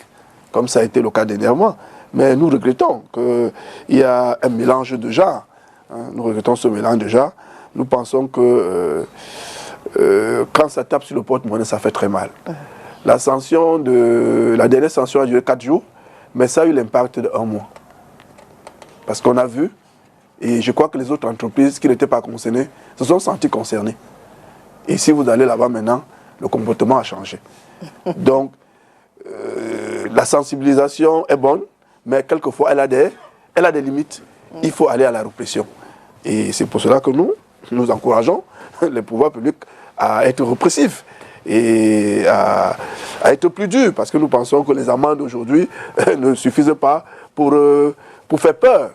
comme ça a été le cas dernièrement. Mais nous regrettons qu'il y a un mélange de genres. Hein. Nous regrettons ce mélange de genres. Nous pensons que quand ça tape sur le porte-monnaie, ça fait très mal. La dernière sanction a duré 4 jours, mais ça a eu l'impact de 1 mois. Parce qu'on a vu, et je crois que les autres entreprises qui n'étaient pas concernées se sont senties concernées. Et si vous allez là-bas maintenant, le comportement a changé. Donc, la sensibilisation est bonne, mais quelquefois, elle a des limites. Il faut aller à la répression. Et c'est pour cela que nous encourageons les pouvoirs publics à être répressifs et à être plus durs, parce que nous pensons que les amendes aujourd'hui ne suffisent pas pour faire peur.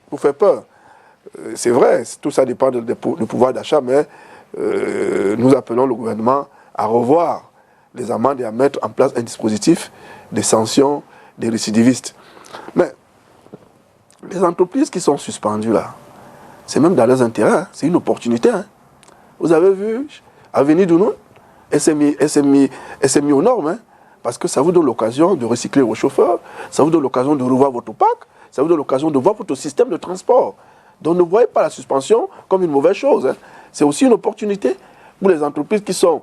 Pour faire peur. C'est vrai, tout ça dépend du pouvoir d'achat, mais nous appelons le gouvernement à revoir les amendes et à mettre en place un dispositif de sanctions des récidivistes. Mais les entreprises qui sont suspendues là, c'est même dans leurs intérêts, hein, c'est une opportunité. Hein. Vous avez vu, Avenue du Nord, elle s'est mis aux normes, hein, parce que ça vous donne l'occasion de recycler vos chauffeurs, ça vous donne l'occasion de revoir votre parc, ça vous donne l'occasion de voir votre système de transport. Donc ne voyez pas la suspension comme une mauvaise chose. Hein. C'est aussi une opportunité pour les entreprises qui sont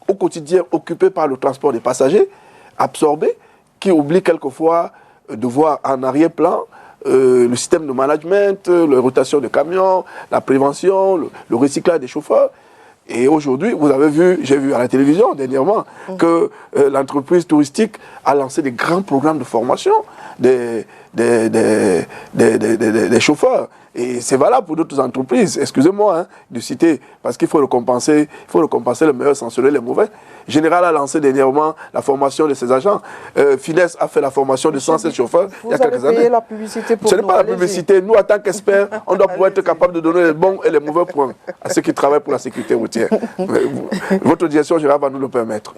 au quotidien occupées par le transport des passagers, absorbées, qui oublient quelquefois de voir en arrière-plan le système de management, la rotation de camions, la prévention, le recyclage des chauffeurs. Et aujourd'hui, vous avez vu, j'ai vu à la télévision dernièrement, que l'entreprise touristique a lancé des grands programmes de formation des chauffeurs. Et c'est valable pour d'autres entreprises, excusez-moi hein, de citer, parce qu'il faut récompenser le meilleur sans censurer les mauvais. Général a lancé dernièrement la formation de ses agents. Finesse a fait la formation de 107 chauffeurs il y a quelques années. La publicité pour Ce n'est pas la publicité. Nous, en tant qu'experts, on doit pouvoir être capable de donner les bons et les mauvais points à ceux qui travaillent pour la sécurité routière. Votre direction générale va nous le permettre.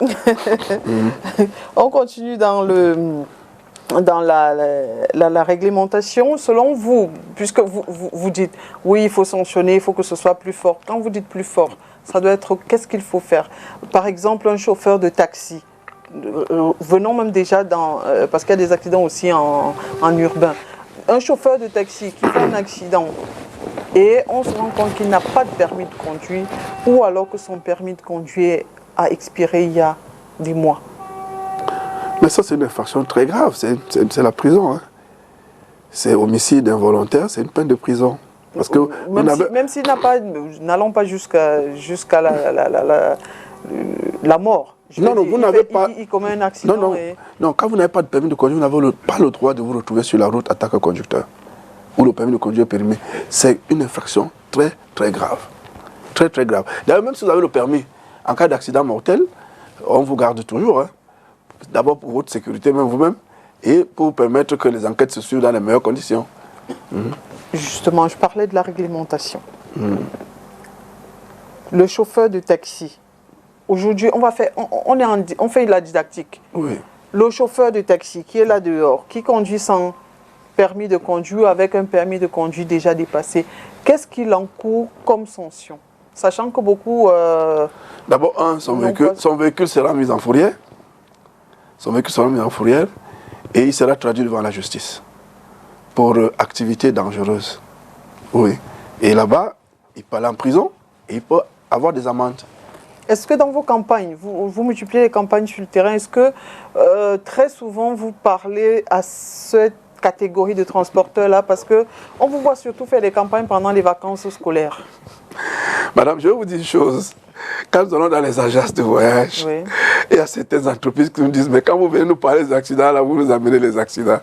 On continue dans la réglementation. Selon vous, puisque vous dites, oui, il faut sanctionner, il faut que ce soit plus fort. Quand vous dites plus fort, ça doit être, qu'est-ce qu'il faut faire? Par exemple, un chauffeur de taxi, venons même déjà parce qu'il y a des accidents aussi en urbain. Un chauffeur de taxi qui fait un accident et on se rend compte qu'il n'a pas de permis de conduire, ou alors que son permis de conduire a expiré il y a des mois. Mais ça, c'est une infraction très grave, c'est la prison. Hein. C'est homicide involontaire, c'est une peine de prison. Parce que même s'il n'a pas, n'allons pas jusqu'à la mort. Vous n'avez pas. Il commet un accident. Non, quand vous n'avez pas de permis de conduire, vous n'avez pas le droit de vous retrouver sur la route en tant que conducteur. Ou le permis de conduire périmé. C'est une infraction très, très grave. Très, très grave. D'ailleurs, même si vous avez le permis, en cas d'accident mortel, on vous garde toujours. Hein. D'abord pour votre sécurité, même vous-même, et pour permettre que les enquêtes se suivent dans les meilleures conditions. Justement, je parlais de la réglementation. Le chauffeur de taxi, aujourd'hui, on fait la didactique. Oui. Le chauffeur de taxi qui est là dehors, qui conduit sans permis de conduire, avec un permis de conduire déjà dépassé, qu'est-ce qu'il encourt comme sanction? Sachant que beaucoup... D'abord, son véhicule sera mis en fourrière. Son véhicule sera mis en fourrière et il sera traduit devant la justice pour activité dangereuse. Oui. Et là-bas, il peut aller en prison et il peut avoir des amendes. Est-ce que dans vos campagnes, vous multipliez les campagnes sur le terrain, est-ce que très souvent vous parlez à cette catégorie de transporteurs-là? Parce qu'on vous voit surtout faire des campagnes pendant les vacances scolaires. Madame, je vais vous dire une chose. Quand nous allons dans les agences de voyage, Oui. il y a certaines entreprises qui nous disent, mais quand vous venez nous parler des accidents, là, vous nous amenez les accidents.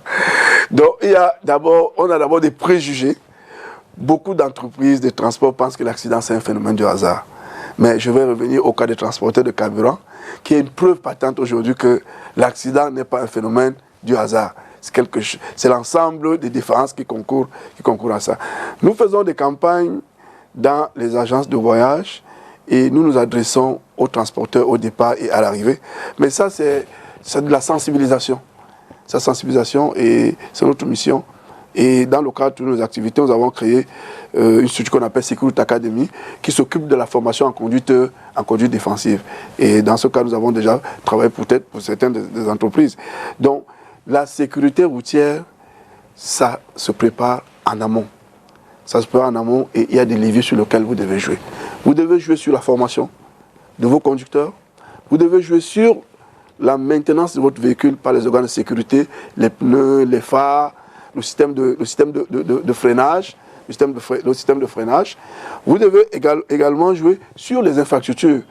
Donc, on a d'abord des préjugés. Beaucoup d'entreprises de transport pensent que l'accident, c'est un phénomène du hasard. Mais je vais revenir au cas des transporteurs de carburant, qui est une preuve patente aujourd'hui que l'accident n'est pas un phénomène du hasard. C'est l'ensemble des différences qui concourent à ça. Nous faisons des campagnes dans les agences de voyage et nous nous adressons aux transporteurs au départ et à l'arrivée. Mais ça, c'est de la sensibilisation. Sa sensibilisation, et c'est notre mission. Et dans le cadre de nos activités, nous avons créé une structure qu'on appelle Security Academy, qui s'occupe de la formation en conduite défensive. Et dans ce cas, nous avons déjà travaillé peut-être pour certaines des entreprises. Donc, la sécurité routière, ça se prépare en amont. Ça se prépare en amont et il y a des leviers sur lesquels vous devez jouer. Vous devez jouer sur la formation de vos conducteurs. Vous devez jouer sur la maintenance de votre véhicule par les organes de sécurité, les pneus, les phares, le système de freinage. Le système de freinage. Vous devez également jouer sur les infrastructures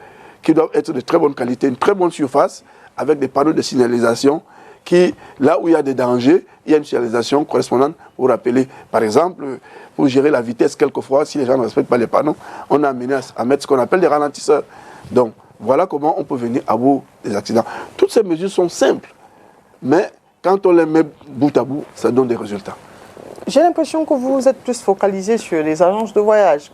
qui doivent être de très bonne qualité, une très bonne surface, avec des panneaux de signalisation qui, là où il y a des dangers, il y a une signalisation correspondante pour rappeler. Par exemple, pour gérer la vitesse, quelquefois, si les gens ne respectent pas les panneaux, on a amené à mettre ce qu'on appelle des ralentisseurs. Donc, voilà comment on peut venir à bout des accidents. Toutes ces mesures sont simples, mais quand on les met bout à bout, ça donne des résultats. J'ai l'impression que vous êtes plus focalisé sur les agences de voyage,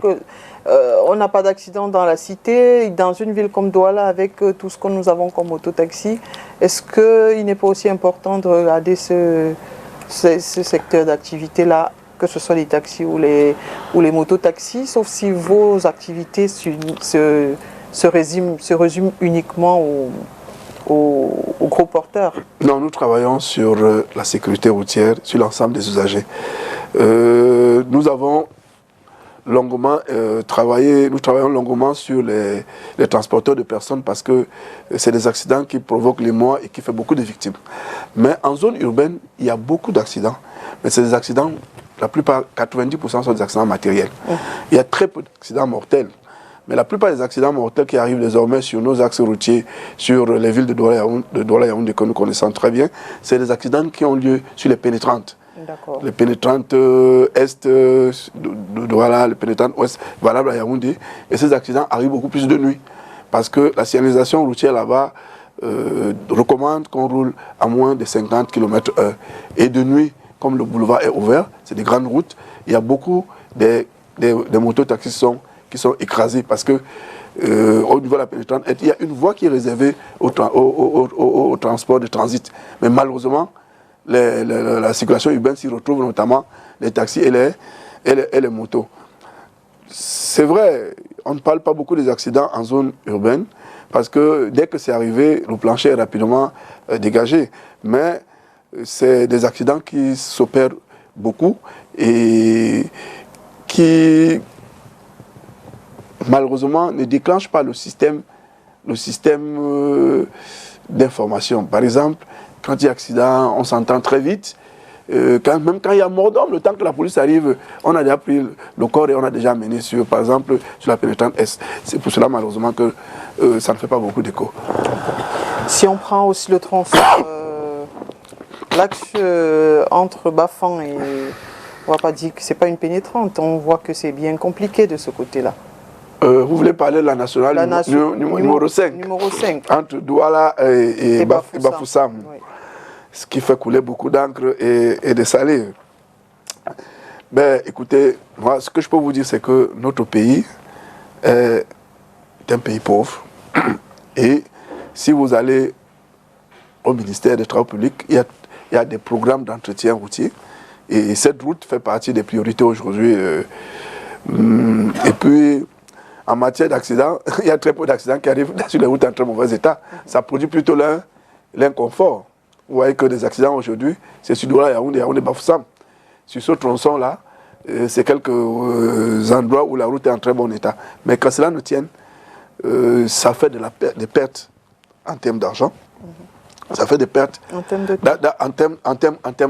on n'a pas d'accident dans la cité, dans une ville comme Douala, avec tout ce que nous avons comme autotaxi. Est-ce qu'il n'est pas aussi important de regarder ce secteur d'activité-là, que ce soit les taxis ou les mototaxis, sauf si vos activités se résument uniquement aux gros porteurs? Non, nous travaillons sur la sécurité routière, sur l'ensemble des usagers. Nous avons longuement nous travaillons longuement sur les transporteurs de personnes parce que c'est des accidents qui provoquent les morts et qui font beaucoup de victimes. Mais en zone urbaine, il y a beaucoup d'accidents. Mais c'est des accidents, la plupart, 90% sont des accidents matériels. Il y a très peu d'accidents mortels. Mais la plupart des accidents mortels qui arrivent désormais sur nos axes routiers, sur les villes de Douala et Yaoundé que nous connaissons très bien, c'est des accidents qui ont lieu sur les pénétrantes. Les pénétrantes est de Douala, les pénétrantes ouest, valables à Yaoundé. Et ces accidents arrivent beaucoup plus de nuit. Parce que la signalisation routière là-bas recommande qu'on roule à moins de 50 km/h. Et de nuit, comme le boulevard est ouvert, c'est des grandes routes, il y a beaucoup des mototaxis qui sont écrasés parce que au niveau de la pénétrante, il y a une voie qui est réservée au transport de transit. Mais malheureusement, la circulation urbaine s'y retrouve, notamment les taxis et les motos. C'est vrai, on ne parle pas beaucoup des accidents en zone urbaine parce que dès que c'est arrivé, le plancher est rapidement dégagé. Mais c'est des accidents qui s'opèrent beaucoup et qui malheureusement ne déclenchent pas le système d'information. Par exemple, quand il y a accident, on s'entend très vite. Même quand il y a mort d'homme, le temps que la police arrive, on a déjà pris le corps et on a déjà amené par exemple, sur la pénétrante Est. C'est pour cela malheureusement que ça ne fait pas beaucoup d'écho. Si on prend aussi le transport, l'axe entre Bafang et... On ne va pas dire que ce n'est pas une pénétrante, on voit que c'est bien compliqué de ce côté-là. Vous voulez parler de la nationale numéro 5, entre Douala et Bafoussam, oui. Ce qui fait couler beaucoup d'encre et de salé. Ben, écoutez, moi, ce que je peux vous dire, c'est que notre pays est un pays pauvre. Et si vous allez au ministère des Travaux publics, il y a des programmes d'entretien routier. Et cette route fait partie des priorités aujourd'hui. Et puis, en matière d'accidents, il y a très peu d'accidents qui arrivent sur les routes en très mauvais état. Ça produit plutôt l'inconfort. Vous voyez que des accidents aujourd'hui, c'est sur Douala, Yaoundé, Bafoussam. Sur ce tronçon-là, c'est quelques endroits où la route est en très bon état. Mais quand cela ne tienne, ça fait des pertes en termes d'argent. Ça fait des pertes en termes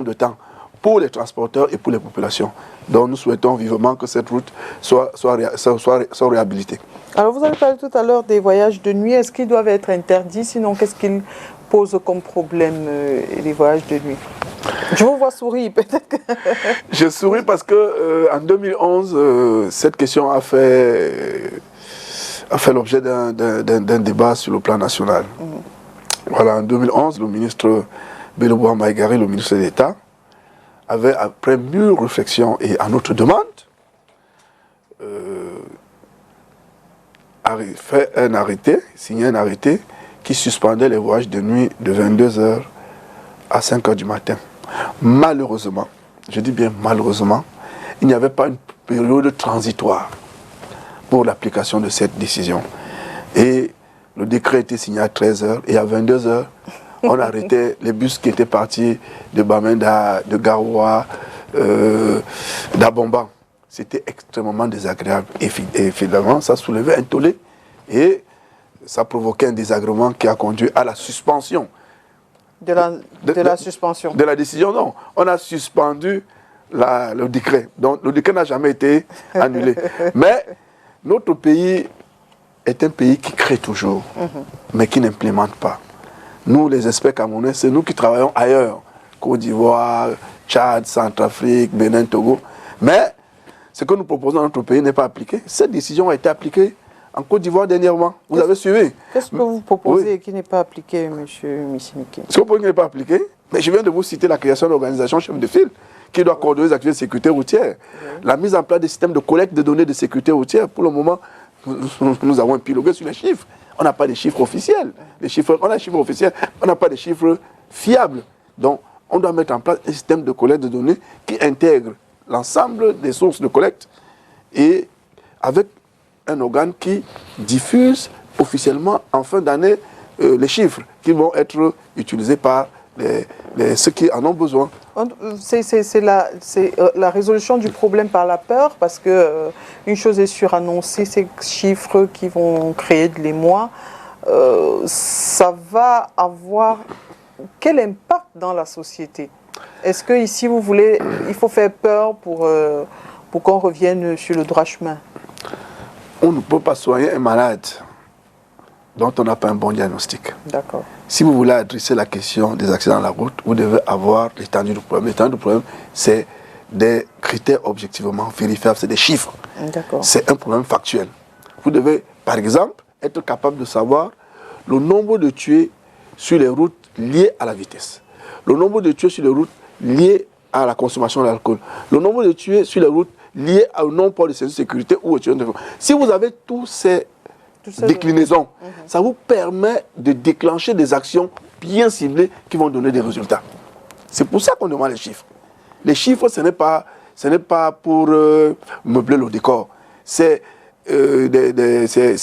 de temps. pour les transporteurs et pour les populations. Donc nous souhaitons vivement que cette route soit réhabilitée. Alors vous avez parlé tout à l'heure des voyages de nuit. Est-ce qu'ils doivent être interdits? Sinon, qu'est-ce qu'ils posent comme problème, les voyages de nuit? Je vous vois sourire, peut-être que... Je souris parce que en 2011, cette question a fait l'objet d'un débat sur le plan national. Voilà, en 2011, le ministre Bello Maïgari, le ministre d'État, avait, après mûre réflexion et à notre demande, signé un arrêté qui suspendait les voyages de nuit de 22h à 5h du matin. Malheureusement, je dis bien malheureusement, il n'y avait pas une période transitoire pour l'application de cette décision. Et le décret était signé à 13h et à 22h, on arrêtait les bus qui étaient partis de Bamenda, de Garoua, d'Abomba. C'était extrêmement désagréable. Et finalement, ça soulevait un tollé et ça provoquait un désagrément qui a conduit à la suspension. De la suspension. De la décision, non. On a suspendu le décret. Donc le décret n'a jamais été annulé. Mais notre pays est un pays qui crée toujours, mais qui n'implémente pas. Nous, les experts camerounais, c'est nous qui travaillons ailleurs. Côte d'Ivoire, Tchad, Centrafrique, Bénin, Togo. Mais ce que nous proposons dans notre pays n'est pas appliqué. Cette décision a été appliquée en Côte d'Ivoire dernièrement. Vous avez suivi. Qu'est-ce que vous proposez qui n'est pas appliqué, M. Missiniki? Ce que vous proposez qui n'est pas appliqué, mais je viens de vous citer la création d'une organisation chef de file qui doit coordonner les activités de sécurité routière. La mise en place des systèmes de collecte de données de sécurité routière. Pour le moment, nous avons épilogué sur les chiffres. On n'a pas de chiffres officiels. On a des chiffres officiels, on n'a pas de chiffres fiables. Donc, on doit mettre en place un système de collecte de données qui intègre l'ensemble des sources de collecte et avec un organe qui diffuse officiellement en fin d'année les chiffres qui vont être utilisés par ceux qui en ont besoin. C'est la résolution du problème par la peur, parce que une chose est sûre, annoncer ces chiffres qui vont créer de l'émoi, ça va avoir quel impact dans la société? Est-ce que ici vous voulez, il faut faire peur pour qu'on revienne sur le droit chemin? On ne peut pas soigner un malade dont on n'a pas un bon diagnostic. D'accord. Si vous voulez adresser la question des accidents de la route, vous devez avoir l'étendue du problème. L'étendue du problème, c'est des critères objectivement vérifiables, c'est des chiffres. D'accord. C'est un problème factuel. Vous devez, par exemple, être capable de savoir le nombre de tués sur les routes liés à la vitesse, le nombre de tués sur les routes liés à la consommation d'alcool, le nombre de tués sur les routes liés au non-port de services de sécurité ou au tueur de... Si vous avez tous ces déclinaisons, ça vous permet de déclencher des actions bien ciblées qui vont donner des résultats. C'est pour ça qu'on demande les chiffres. Les chiffres, ce n'est pas pour meubler le décor. C'est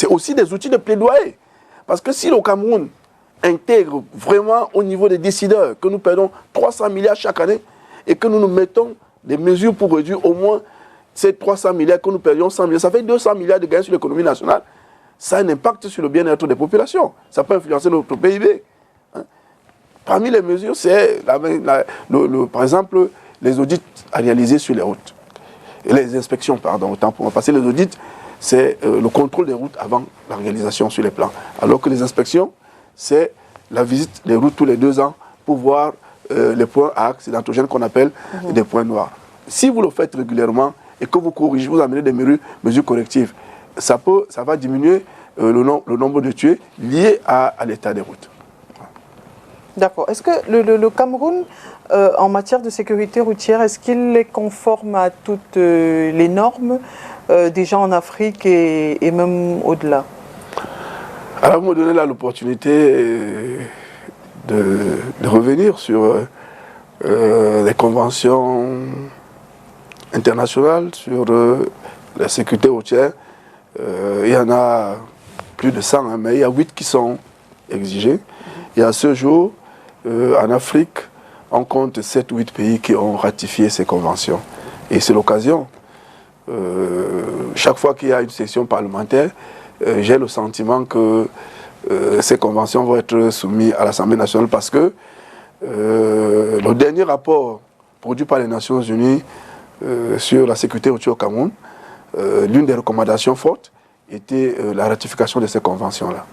aussi des outils de plaidoyer. Parce que si le Cameroun intègre vraiment au niveau des décideurs que nous perdons 300 milliards chaque année et que nous nous mettons des mesures pour réduire au moins ces 300 milliards que nous perdions 100 milliards, ça fait 200 milliards de gains sur l'économie nationale. Ça a un impact sur le bien-être des populations. Ça peut influencer notre PIB. Hein. Parmi les mesures, c'est, par exemple, les audits à réaliser sur les routes. Et les inspections, pardon, autant pour moi. Parce que les audits, c'est le contrôle des routes avant la réalisation sur les plans. Alors que les inspections, c'est la visite des routes tous les 2 ans pour voir les points accidentogènes qu'on appelle des points noirs. Si vous le faites régulièrement et que vous corrigez, vous amenez des mesures correctives, ça va diminuer le nombre de tués liés à l'état des routes. D'accord. Est-ce que le Cameroun, en matière de sécurité routière, est-ce qu'il est conforme à toutes les normes déjà en Afrique et même au-delà? Alors, vous me donnez là l'opportunité de revenir sur les conventions internationales sur la sécurité routière. Il y en a plus de 100, hein, mais il y a 8 qui sont exigés. Et à ce jour, en Afrique, on compte 7 ou 8 pays qui ont ratifié ces conventions. Et c'est l'occasion. Chaque fois qu'il y a une session parlementaire, j'ai le sentiment que ces conventions vont être soumises à l'Assemblée nationale parce que le dernier rapport produit par les Nations Unies sur la sécurité routière au Cameroun, l'une des recommandations fortes était la ratification de ces conventions-là.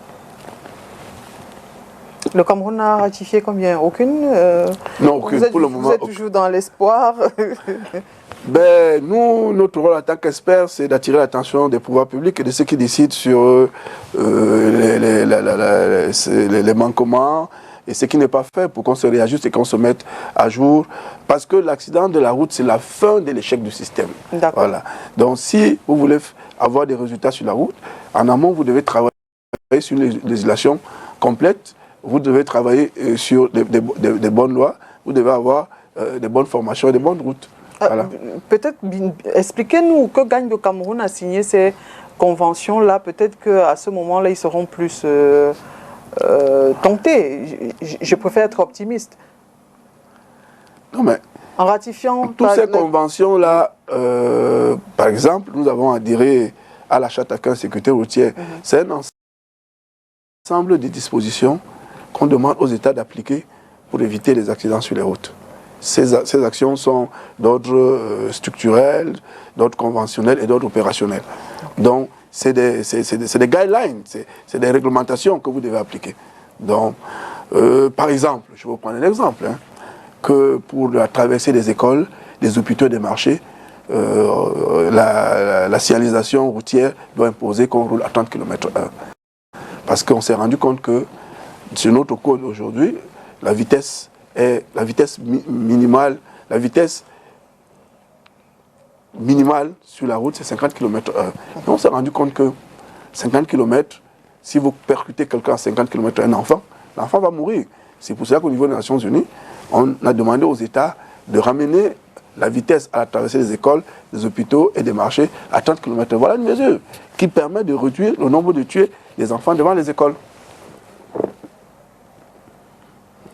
Le Cameroun a ratifié combien? Aucune Non, aucune. Pour le moment, vous êtes toujours dans l'espoir. Ben, nous, notre rôle en tant qu'experts, c'est d'attirer l'attention des pouvoirs publics et de ceux qui décident sur les manquements et ce qui n'est pas fait pour qu'on se réajuste et qu'on se mette à jour. Parce que l'accident de la route, c'est la fin de l'échec du système. Voilà. Donc, si vous voulez avoir des résultats sur la route, en amont, vous devez travailler sur une législation complète. Vous devez travailler sur des bonnes lois, vous devez avoir des bonnes formations et des bonnes routes. Voilà. Peut-être expliquez-nous que gagne le Cameroun à signer ces conventions-là. Peut-être qu'à ce moment-là, ils seront plus tentés. Je préfère être optimiste. Non, mais en ratifiant toutes ces conventions-là, par exemple, nous avons adhéré à la Charte africaine de sécurité routière. C'est un ensemble de dispositions qu'on demande aux États d'appliquer pour éviter les accidents sur les routes. Ces actions sont d'ordre structurel, d'ordre conventionnel et d'ordre opérationnel. Donc, c'est des guidelines, c'est des réglementations que vous devez appliquer. Donc, par exemple, je vais vous prendre un exemple, que pour la traversée des écoles, des hôpitaux et des marchés, la signalisation routière doit imposer qu'on roule à 30 km/h. Parce qu'on s'est rendu compte que sur notre code aujourd'hui, la vitesse minimale sur la route, c'est 50 km/h. Et on s'est rendu compte que 50 km, si vous percutez quelqu'un à 50 km/h, un enfant, l'enfant va mourir. C'est pour cela qu'au niveau des Nations Unies, on a demandé aux États de ramener la vitesse à la traversée des écoles, des hôpitaux et des marchés à 30 km/h. Voilà une mesure qui permet de réduire le nombre de tués des enfants devant les écoles.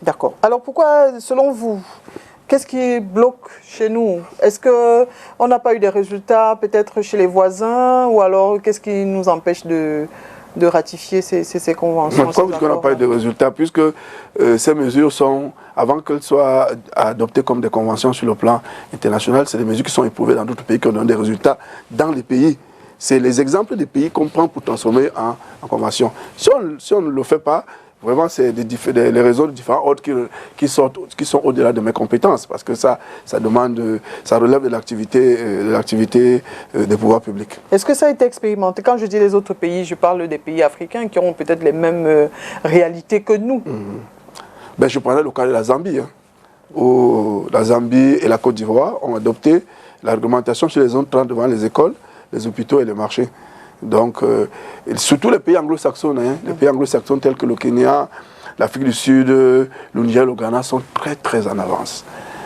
D'accord. Alors pourquoi, selon vous, qu'est-ce qui bloque chez nous? Est-ce qu'on n'a pas eu des résultats peut-être chez les voisins, ou alors qu'est-ce qui nous empêche de ratifier ces conventions? Pourquoi on n'a pas eu de résultats? Puisque ces mesures sont, avant qu'elles soient adoptées comme des conventions sur le plan international, c'est des mesures qui sont éprouvées dans d'autres pays qui ont donné des résultats dans les pays. C'est les exemples des pays qu'on prend pour transformer en convention. Si on ne le fait pas, vraiment, c'est les raisons de différents ordres qui sont au-delà de mes compétences, parce que ça relève de l'activité des pouvoirs publics. Est-ce que ça a été expérimenté? Quand je dis les autres pays, je parle des pays africains qui ont peut-être les mêmes réalités que nous. Ben, je prendrais le cas de la Zambie, où la Zambie et la Côte d'Ivoire ont adopté la réglementation sur les zones 30 devant les écoles, les hôpitaux et les marchés. Donc, surtout les pays anglo-saxons, les pays anglo-saxons tels que le Kenya, l'Afrique du Sud, le Niger, le Ghana sont très très en avance.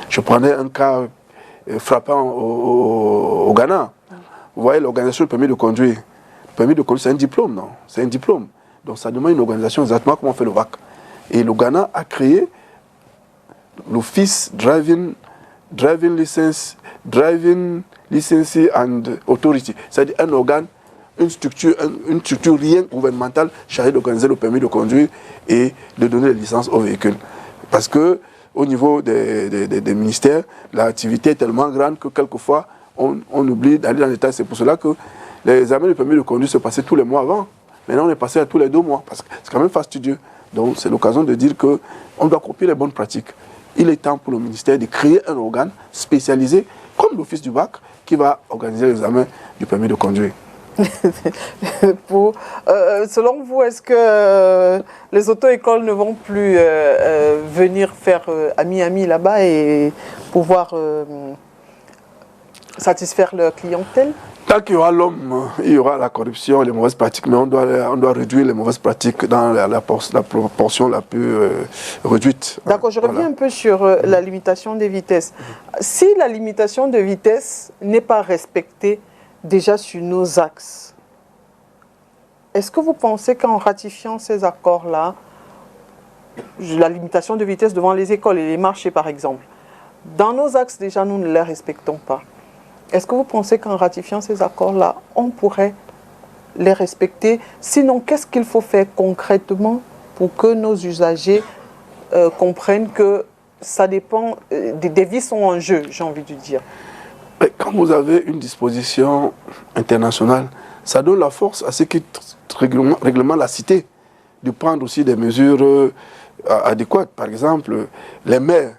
Je prenais un cas frappant au Ghana. Vous voyez l'organisation du permis de conduire. Le permis de conduire, c'est un diplôme, non? C'est un diplôme. Donc ça demande une organisation exactement comme on fait le VAC. Et le Ghana a créé l'Office Driving License and Authority. C'est-à-dire un organe, une structure rien gouvernementale chargée d'organiser le permis de conduire et de donner les licences aux véhicules. Parce que au niveau des ministères, l'activité est tellement grande que quelquefois on oublie d'aller dans les détails. C'est pour cela que les examens de permis de conduire se passaient tous les mois avant. Maintenant on est passé à tous les 2 mois parce que c'est quand même fastidieux. Donc c'est l'occasion de dire qu'on doit copier les bonnes pratiques. Il est temps pour le ministère de créer un organe spécialisé comme l'Office du bac qui va organiser l'examen du permis de conduire. Selon vous, est-ce que les auto-écoles ne vont plus venir faire ami-ami là-bas et pouvoir satisfaire leur clientèle? Tant qu'il y aura l'homme, il y aura la corruption, les mauvaises pratiques, mais on doit réduire les mauvaises pratiques dans la proportion la plus réduite. D'accord, je reviens un peu sur la limitation des vitesses. Si la limitation de vitesse n'est pas respectée déjà sur nos axes, est-ce que vous pensez qu'en ratifiant ces accords-là, la limitation de vitesse devant les écoles et les marchés par exemple, dans nos axes déjà nous ne les respectons pas, est-ce que vous pensez qu'en ratifiant ces accords-là, on pourrait les respecter? Sinon, qu'est-ce qu'il faut faire concrètement pour que nos usagers comprennent que ça dépend, des vies sont en jeu, j'ai envie de dire. Mais quand vous avez une disposition internationale, ça donne la force à ceux qui règlementent la cité de prendre aussi des mesures adéquates. Par exemple, les maires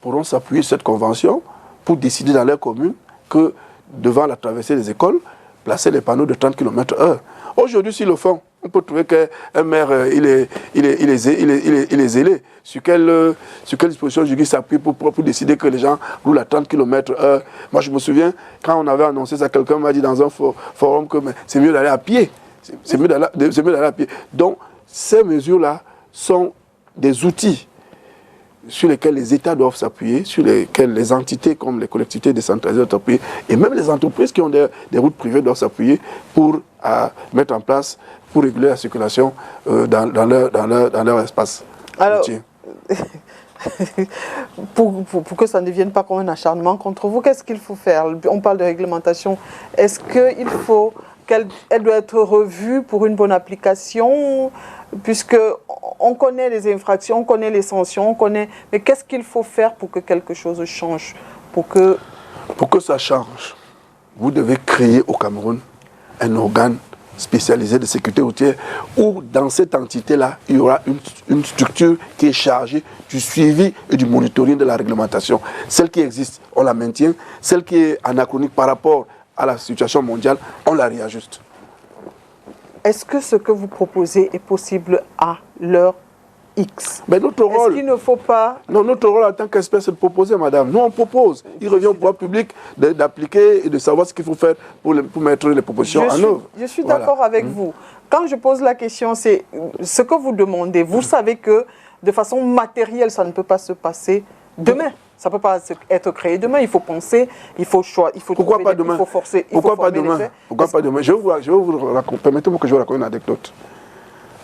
pourront s'appuyer sur cette convention pour décider dans leur commune que devant la traversée des écoles, placer les panneaux de 30 km/h. Aujourd'hui, s'ils le font, on peut trouver qu'un maire, il est zélé. Sur quelle disposition juridique s'appuie pour décider que les gens roulent à 30 km/h. Moi, je me souviens, quand on avait annoncé ça, quelqu'un m'a dit dans un forum que c'est mieux d'aller à pied. C'est mieux d'aller à pied. Donc, ces mesures-là sont des outils sur lesquels les États doivent s'appuyer, sur lesquels les entités comme les collectivités décentralisées doivent s'appuyer, et même les entreprises qui ont des routes privées doivent s'appuyer pour mettre en place, pour réguler la circulation dans leur espace routier. Pour que ça ne devienne pas comme un acharnement contre vous, qu'est-ce qu'il faut faire? On parle de réglementation. Est-ce qu'il faut qu'elle doit être revue pour une bonne application? Puisque on connaît les infractions, on connaît les sanctions, mais qu'est-ce qu'il faut faire pour que quelque chose change? Pour que ça change, vous devez créer au Cameroun un organe spécialisé de sécurité routière où dans cette entité-là, il y aura une structure qui est chargée du suivi et du monitoring de la réglementation. Celle qui existe, on la maintient. Celle qui est anachronique par rapport à la situation mondiale, on la réajuste. Est-ce que ce que vous proposez est possible à l'heure X? Mais notre rôle, est-ce qu'il ne faut pas... Non, notre rôle en tant qu'expert, c'est de proposer, madame. Nous, on propose. Il revient au pouvoir public d'appliquer et de savoir ce qu'il faut faire pour mettre les propositions en œuvre. Je suis d'accord avec vous. Quand je pose la question, c'est ce que vous demandez. Vous savez que de façon matérielle, ça ne peut pas se passer demain. Ça ne peut pas être créé demain. Il faut penser, il faut choisir, il faut Pourquoi pas demain? il faut forcer. Pourquoi pas demain? Pourquoi pas demain? Je vais vous raconter. Permettez-moi que je vous raconte une anecdote.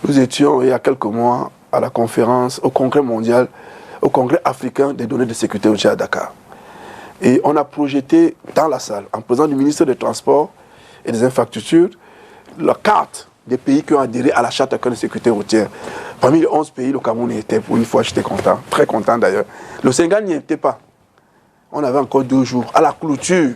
Nous étions, il y a quelques mois, à la conférence, au congrès mondial, au congrès africain des données de sécurité routière à Dakar. Et on a projeté dans la salle, en présence du ministre des Transports et des Infrastructures, la carte des pays qui ont adhéré à la charte de sécurité routière. Parmi les 11 pays, le Cameroun y était. Pour une fois, j'étais content, très content d'ailleurs. Le Sénégal n'y était pas. On avait encore 2 jours. À la clôture,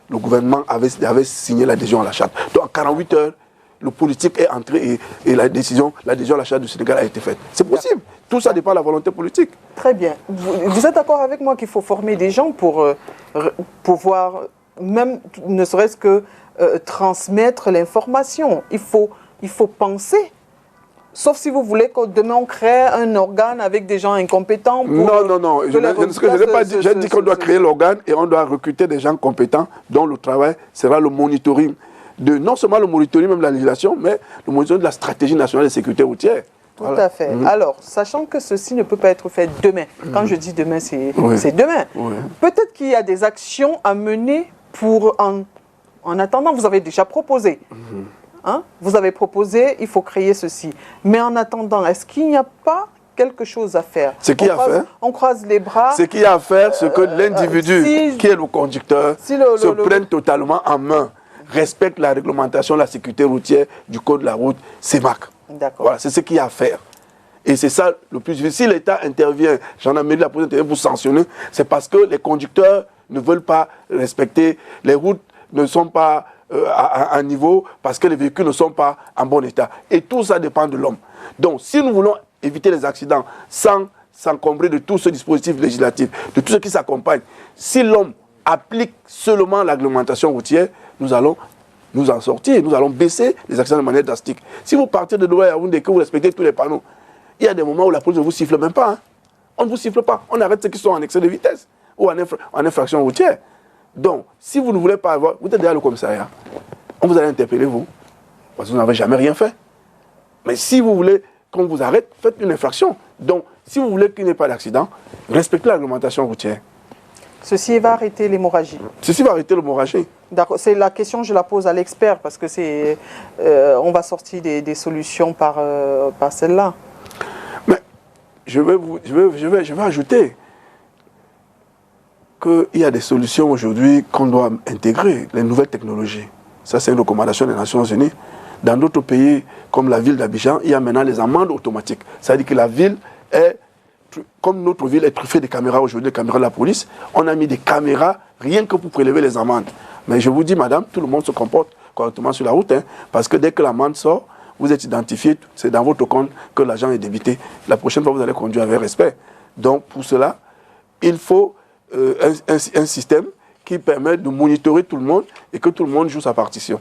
le gouvernement avait signé l'adhésion à la charte. Donc, en 48 heures, le politique est entré et l'adhésion à la charte du Sénégal a été faite. C'est possible. Tout ça dépend de la volonté politique. Très bien. Vous êtes d'accord avec moi qu'il faut former des gens pour pouvoir, même ne serait-ce que transmettre l'information. Il faut penser. Sauf si vous voulez que demain on crée un organe avec des gens incompétents. Non. Je n'ai pas dit. J'ai dit qu'on doit créer l'organe et on doit recruter des gens compétents dont le travail sera le monitoring. Non seulement le monitoring même de la législation, mais le monitoring de la stratégie nationale de sécurité routière. Tout à fait. Alors, sachant que ceci ne peut pas être fait demain, quand je dis demain, c'est demain. Peut-être qu'il y a des actions à mener pour en attendant. Vous avez déjà proposé. Hein? Vous avez proposé, il faut créer ceci. Mais en attendant, est-ce qu'il n'y a pas quelque chose à faire? On croise les bras. Ce qu'il y a à faire, c'est que l'individu qui est le conducteur se prenne totalement en main, respecte la réglementation de la sécurité routière du code de la route, CEMAC. D'accord. Voilà, c'est ce qu'il y a à faire. Et c'est ça le plus difficile. Si l'État intervient, gendarmerie, la police intervient pour sanctionner, c'est parce que les conducteurs ne veulent pas respecter, les routes ne sont pas à un niveau, parce que les véhicules ne sont pas en bon état. Et tout ça dépend de l'homme. Donc, si nous voulons éviter les accidents sans s'encombrer de tout ce dispositif législatif, de tout ce qui s'accompagne, si l'homme applique seulement la réglementation routière, nous allons nous en sortir, nous allons baisser les accidents de manière drastique. Si vous partez de Douala à Yaoundé et que vous respectez tous les panneaux, il y a des moments où la police ne vous siffle même pas. Hein. On ne vous siffle pas. On arrête ceux qui sont en excès de vitesse ou en infraction routière. Donc, si vous ne voulez pas avoir... Vous êtes derrière le commissariat. On vous allez interpeller, vous. Parce que vous n'avez jamais rien fait. Mais si vous voulez qu'on vous arrête, faites une infraction. Donc, si vous voulez qu'il n'y ait pas d'accident, respectez la réglementation routière. Ceci va arrêter l'hémorragie. Ceci va arrêter l'hémorragie. D'accord. C'est la question, je la pose à l'expert, parce que on va sortir des solutions par celle-là. Mais je vais ajouter qu'il y a des solutions aujourd'hui qu'on doit intégrer, les nouvelles technologies. Ça, c'est une recommandation des Nations Unies. Dans d'autres pays, comme la ville d'Abidjan, il y a maintenant les amendes automatiques. C'est-à-dire que la ville est comme notre ville est truffée de caméras aujourd'hui, des caméras de la police, on a mis des caméras rien que pour prélever les amendes. Mais je vous dis, madame, tout le monde se comporte correctement sur la route, hein, parce que dès que l'amende sort, vous êtes identifié, c'est dans votre compte que l'argent est débité. La prochaine fois, vous allez conduire avec respect. Donc, pour cela, il faut un système qui permet de monitorer tout le monde et que tout le monde joue sa partition.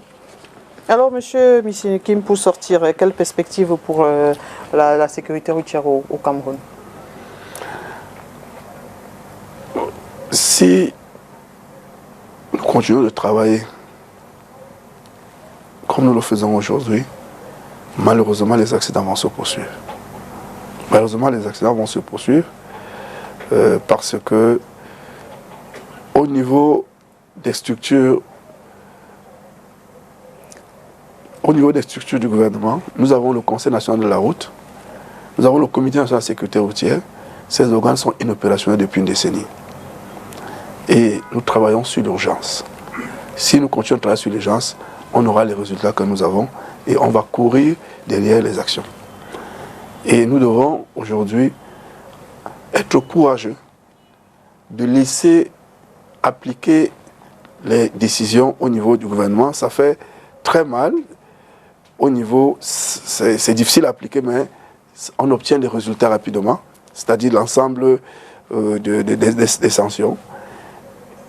Alors, M. Missimikim, pour sortir, quelle perspective pour la sécurité routière au Cameroun? Si nous continuons de travailler comme nous le faisons aujourd'hui, malheureusement, les accidents vont se poursuivre. Malheureusement, les accidents vont se poursuivre parce que au niveau des structures du gouvernement, nous avons le Conseil national de la route, nous avons le Comité national de la sécurité routière. Ces organes sont inopérationnels depuis une décennie. Et nous travaillons sur l'urgence. Si nous continuons de travailler sur l'urgence, on aura les résultats que nous avons et on va courir derrière les actions. Et nous devons aujourd'hui être courageux de laisser appliquer les décisions au niveau du gouvernement. Ça fait très mal. Au niveau, c'est difficile à appliquer, mais on obtient des résultats rapidement, c'est-à-dire l'ensemble des sanctions.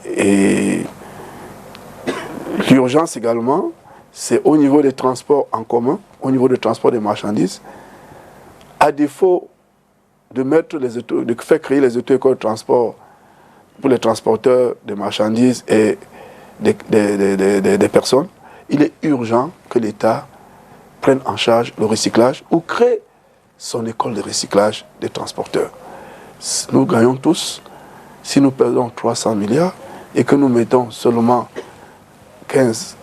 Et l'urgence également, c'est au niveau des transports en commun, au niveau des transports des marchandises. À défaut de faire créer les auto-écoles de transport pour les transporteurs de marchandises et des personnes, il est urgent que l'État prenne en charge le recyclage ou crée son école de recyclage des transporteurs. Nous gagnons tous. Si nous perdons 300 milliards et que nous mettons seulement 15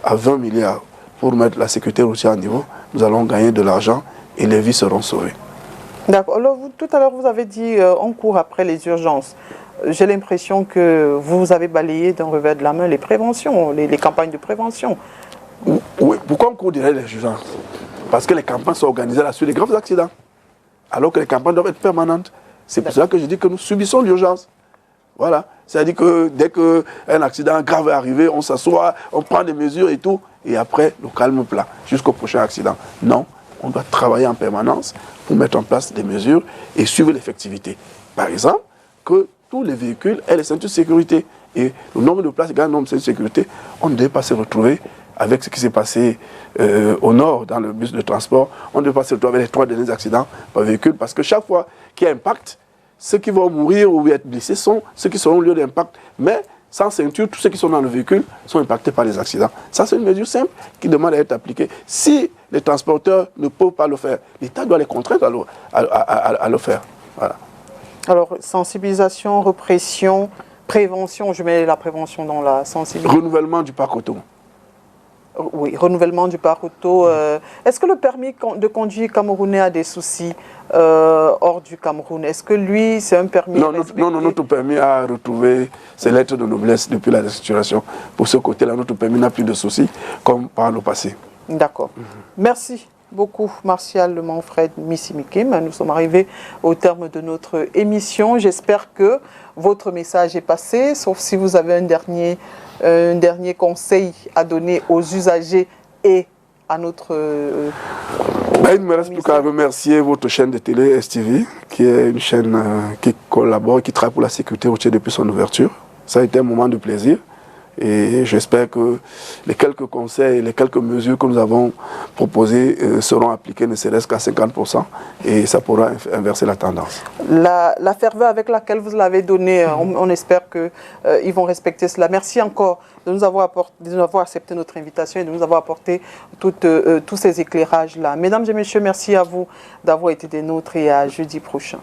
à 20 milliards pour mettre la sécurité routière à niveau, nous allons gagner de l'argent et les vies seront sauvées. D'accord. Alors, tout à l'heure, vous avez dit on court après les urgences. J'ai l'impression que vous avez balayé d'un revers de la main les préventions, les campagnes de prévention. Oui. Pourquoi on court derrière les urgences? Parce que les campagnes sont organisées là sur les graves accidents, alors que les campagnes doivent être permanentes. C'est pour cela que je dis que nous subissons l'urgence. Voilà. C'est-à-dire que dès qu'un accident grave est arrivé, on s'assoit, on prend des mesures et tout, et après, le calme plat, jusqu'au prochain accident. Non, on doit travailler en permanence pour mettre en place des mesures et suivre l'effectivité. Par exemple, que tous les véhicules aient les ceintures de sécurité. Et le nombre de places égale le nombre de ceintures de sécurité, on ne devait pas se retrouver avec ce qui s'est passé au nord dans le bus de transport. On ne devait pas se retrouver avec les 3 derniers accidents par véhicule, parce que chaque fois qu'il y a impact, ceux qui vont mourir ou être blessés sont ceux qui seront au lieu d'impact. Mais sans ceinture, tous ceux qui sont dans le véhicule sont impactés par les accidents. Ça, c'est une mesure simple qui demande à être appliquée. Si les transporteurs ne peuvent pas le faire, l'État doit les contraindre à le faire. Voilà. Alors, sensibilisation, répression, prévention, je mets la prévention dans la sensibilisation. Renouvellement du parc auto. Oui, renouvellement du parc auto. Est-ce que le permis de conduire camerounais a des soucis hors du Cameroun? Est-ce que lui, c'est un permis respecté? Non, notre permis a retrouvé ses lettres de noblesse depuis la restructuration. Pour ce côté-là, notre permis n'a plus de soucis comme par le passé. D'accord. Merci beaucoup, Martial Manfred Missimikim. Nous sommes arrivés au terme de notre émission. J'espère que votre message est passé, sauf si vous avez un dernier conseil à donner aux usagers et à notre... Il ne me reste plus qu'à remercier votre chaîne de télé STV, qui est une chaîne qui collabore, qui travaille pour la sécurité routière depuis son ouverture. Ça a été un moment de plaisir. Et j'espère que les quelques conseils, les quelques mesures que nous avons proposées seront appliquées ne serait-ce qu'à 50% et ça pourra inverser la tendance. La ferveur avec laquelle vous l'avez donné, on espère qu'ils vont respecter cela. Merci encore de nous avoir accepté notre invitation et de nous avoir apporté tous ces éclairages-là. Mesdames et messieurs, merci à vous d'avoir été des nôtres et à jeudi prochain.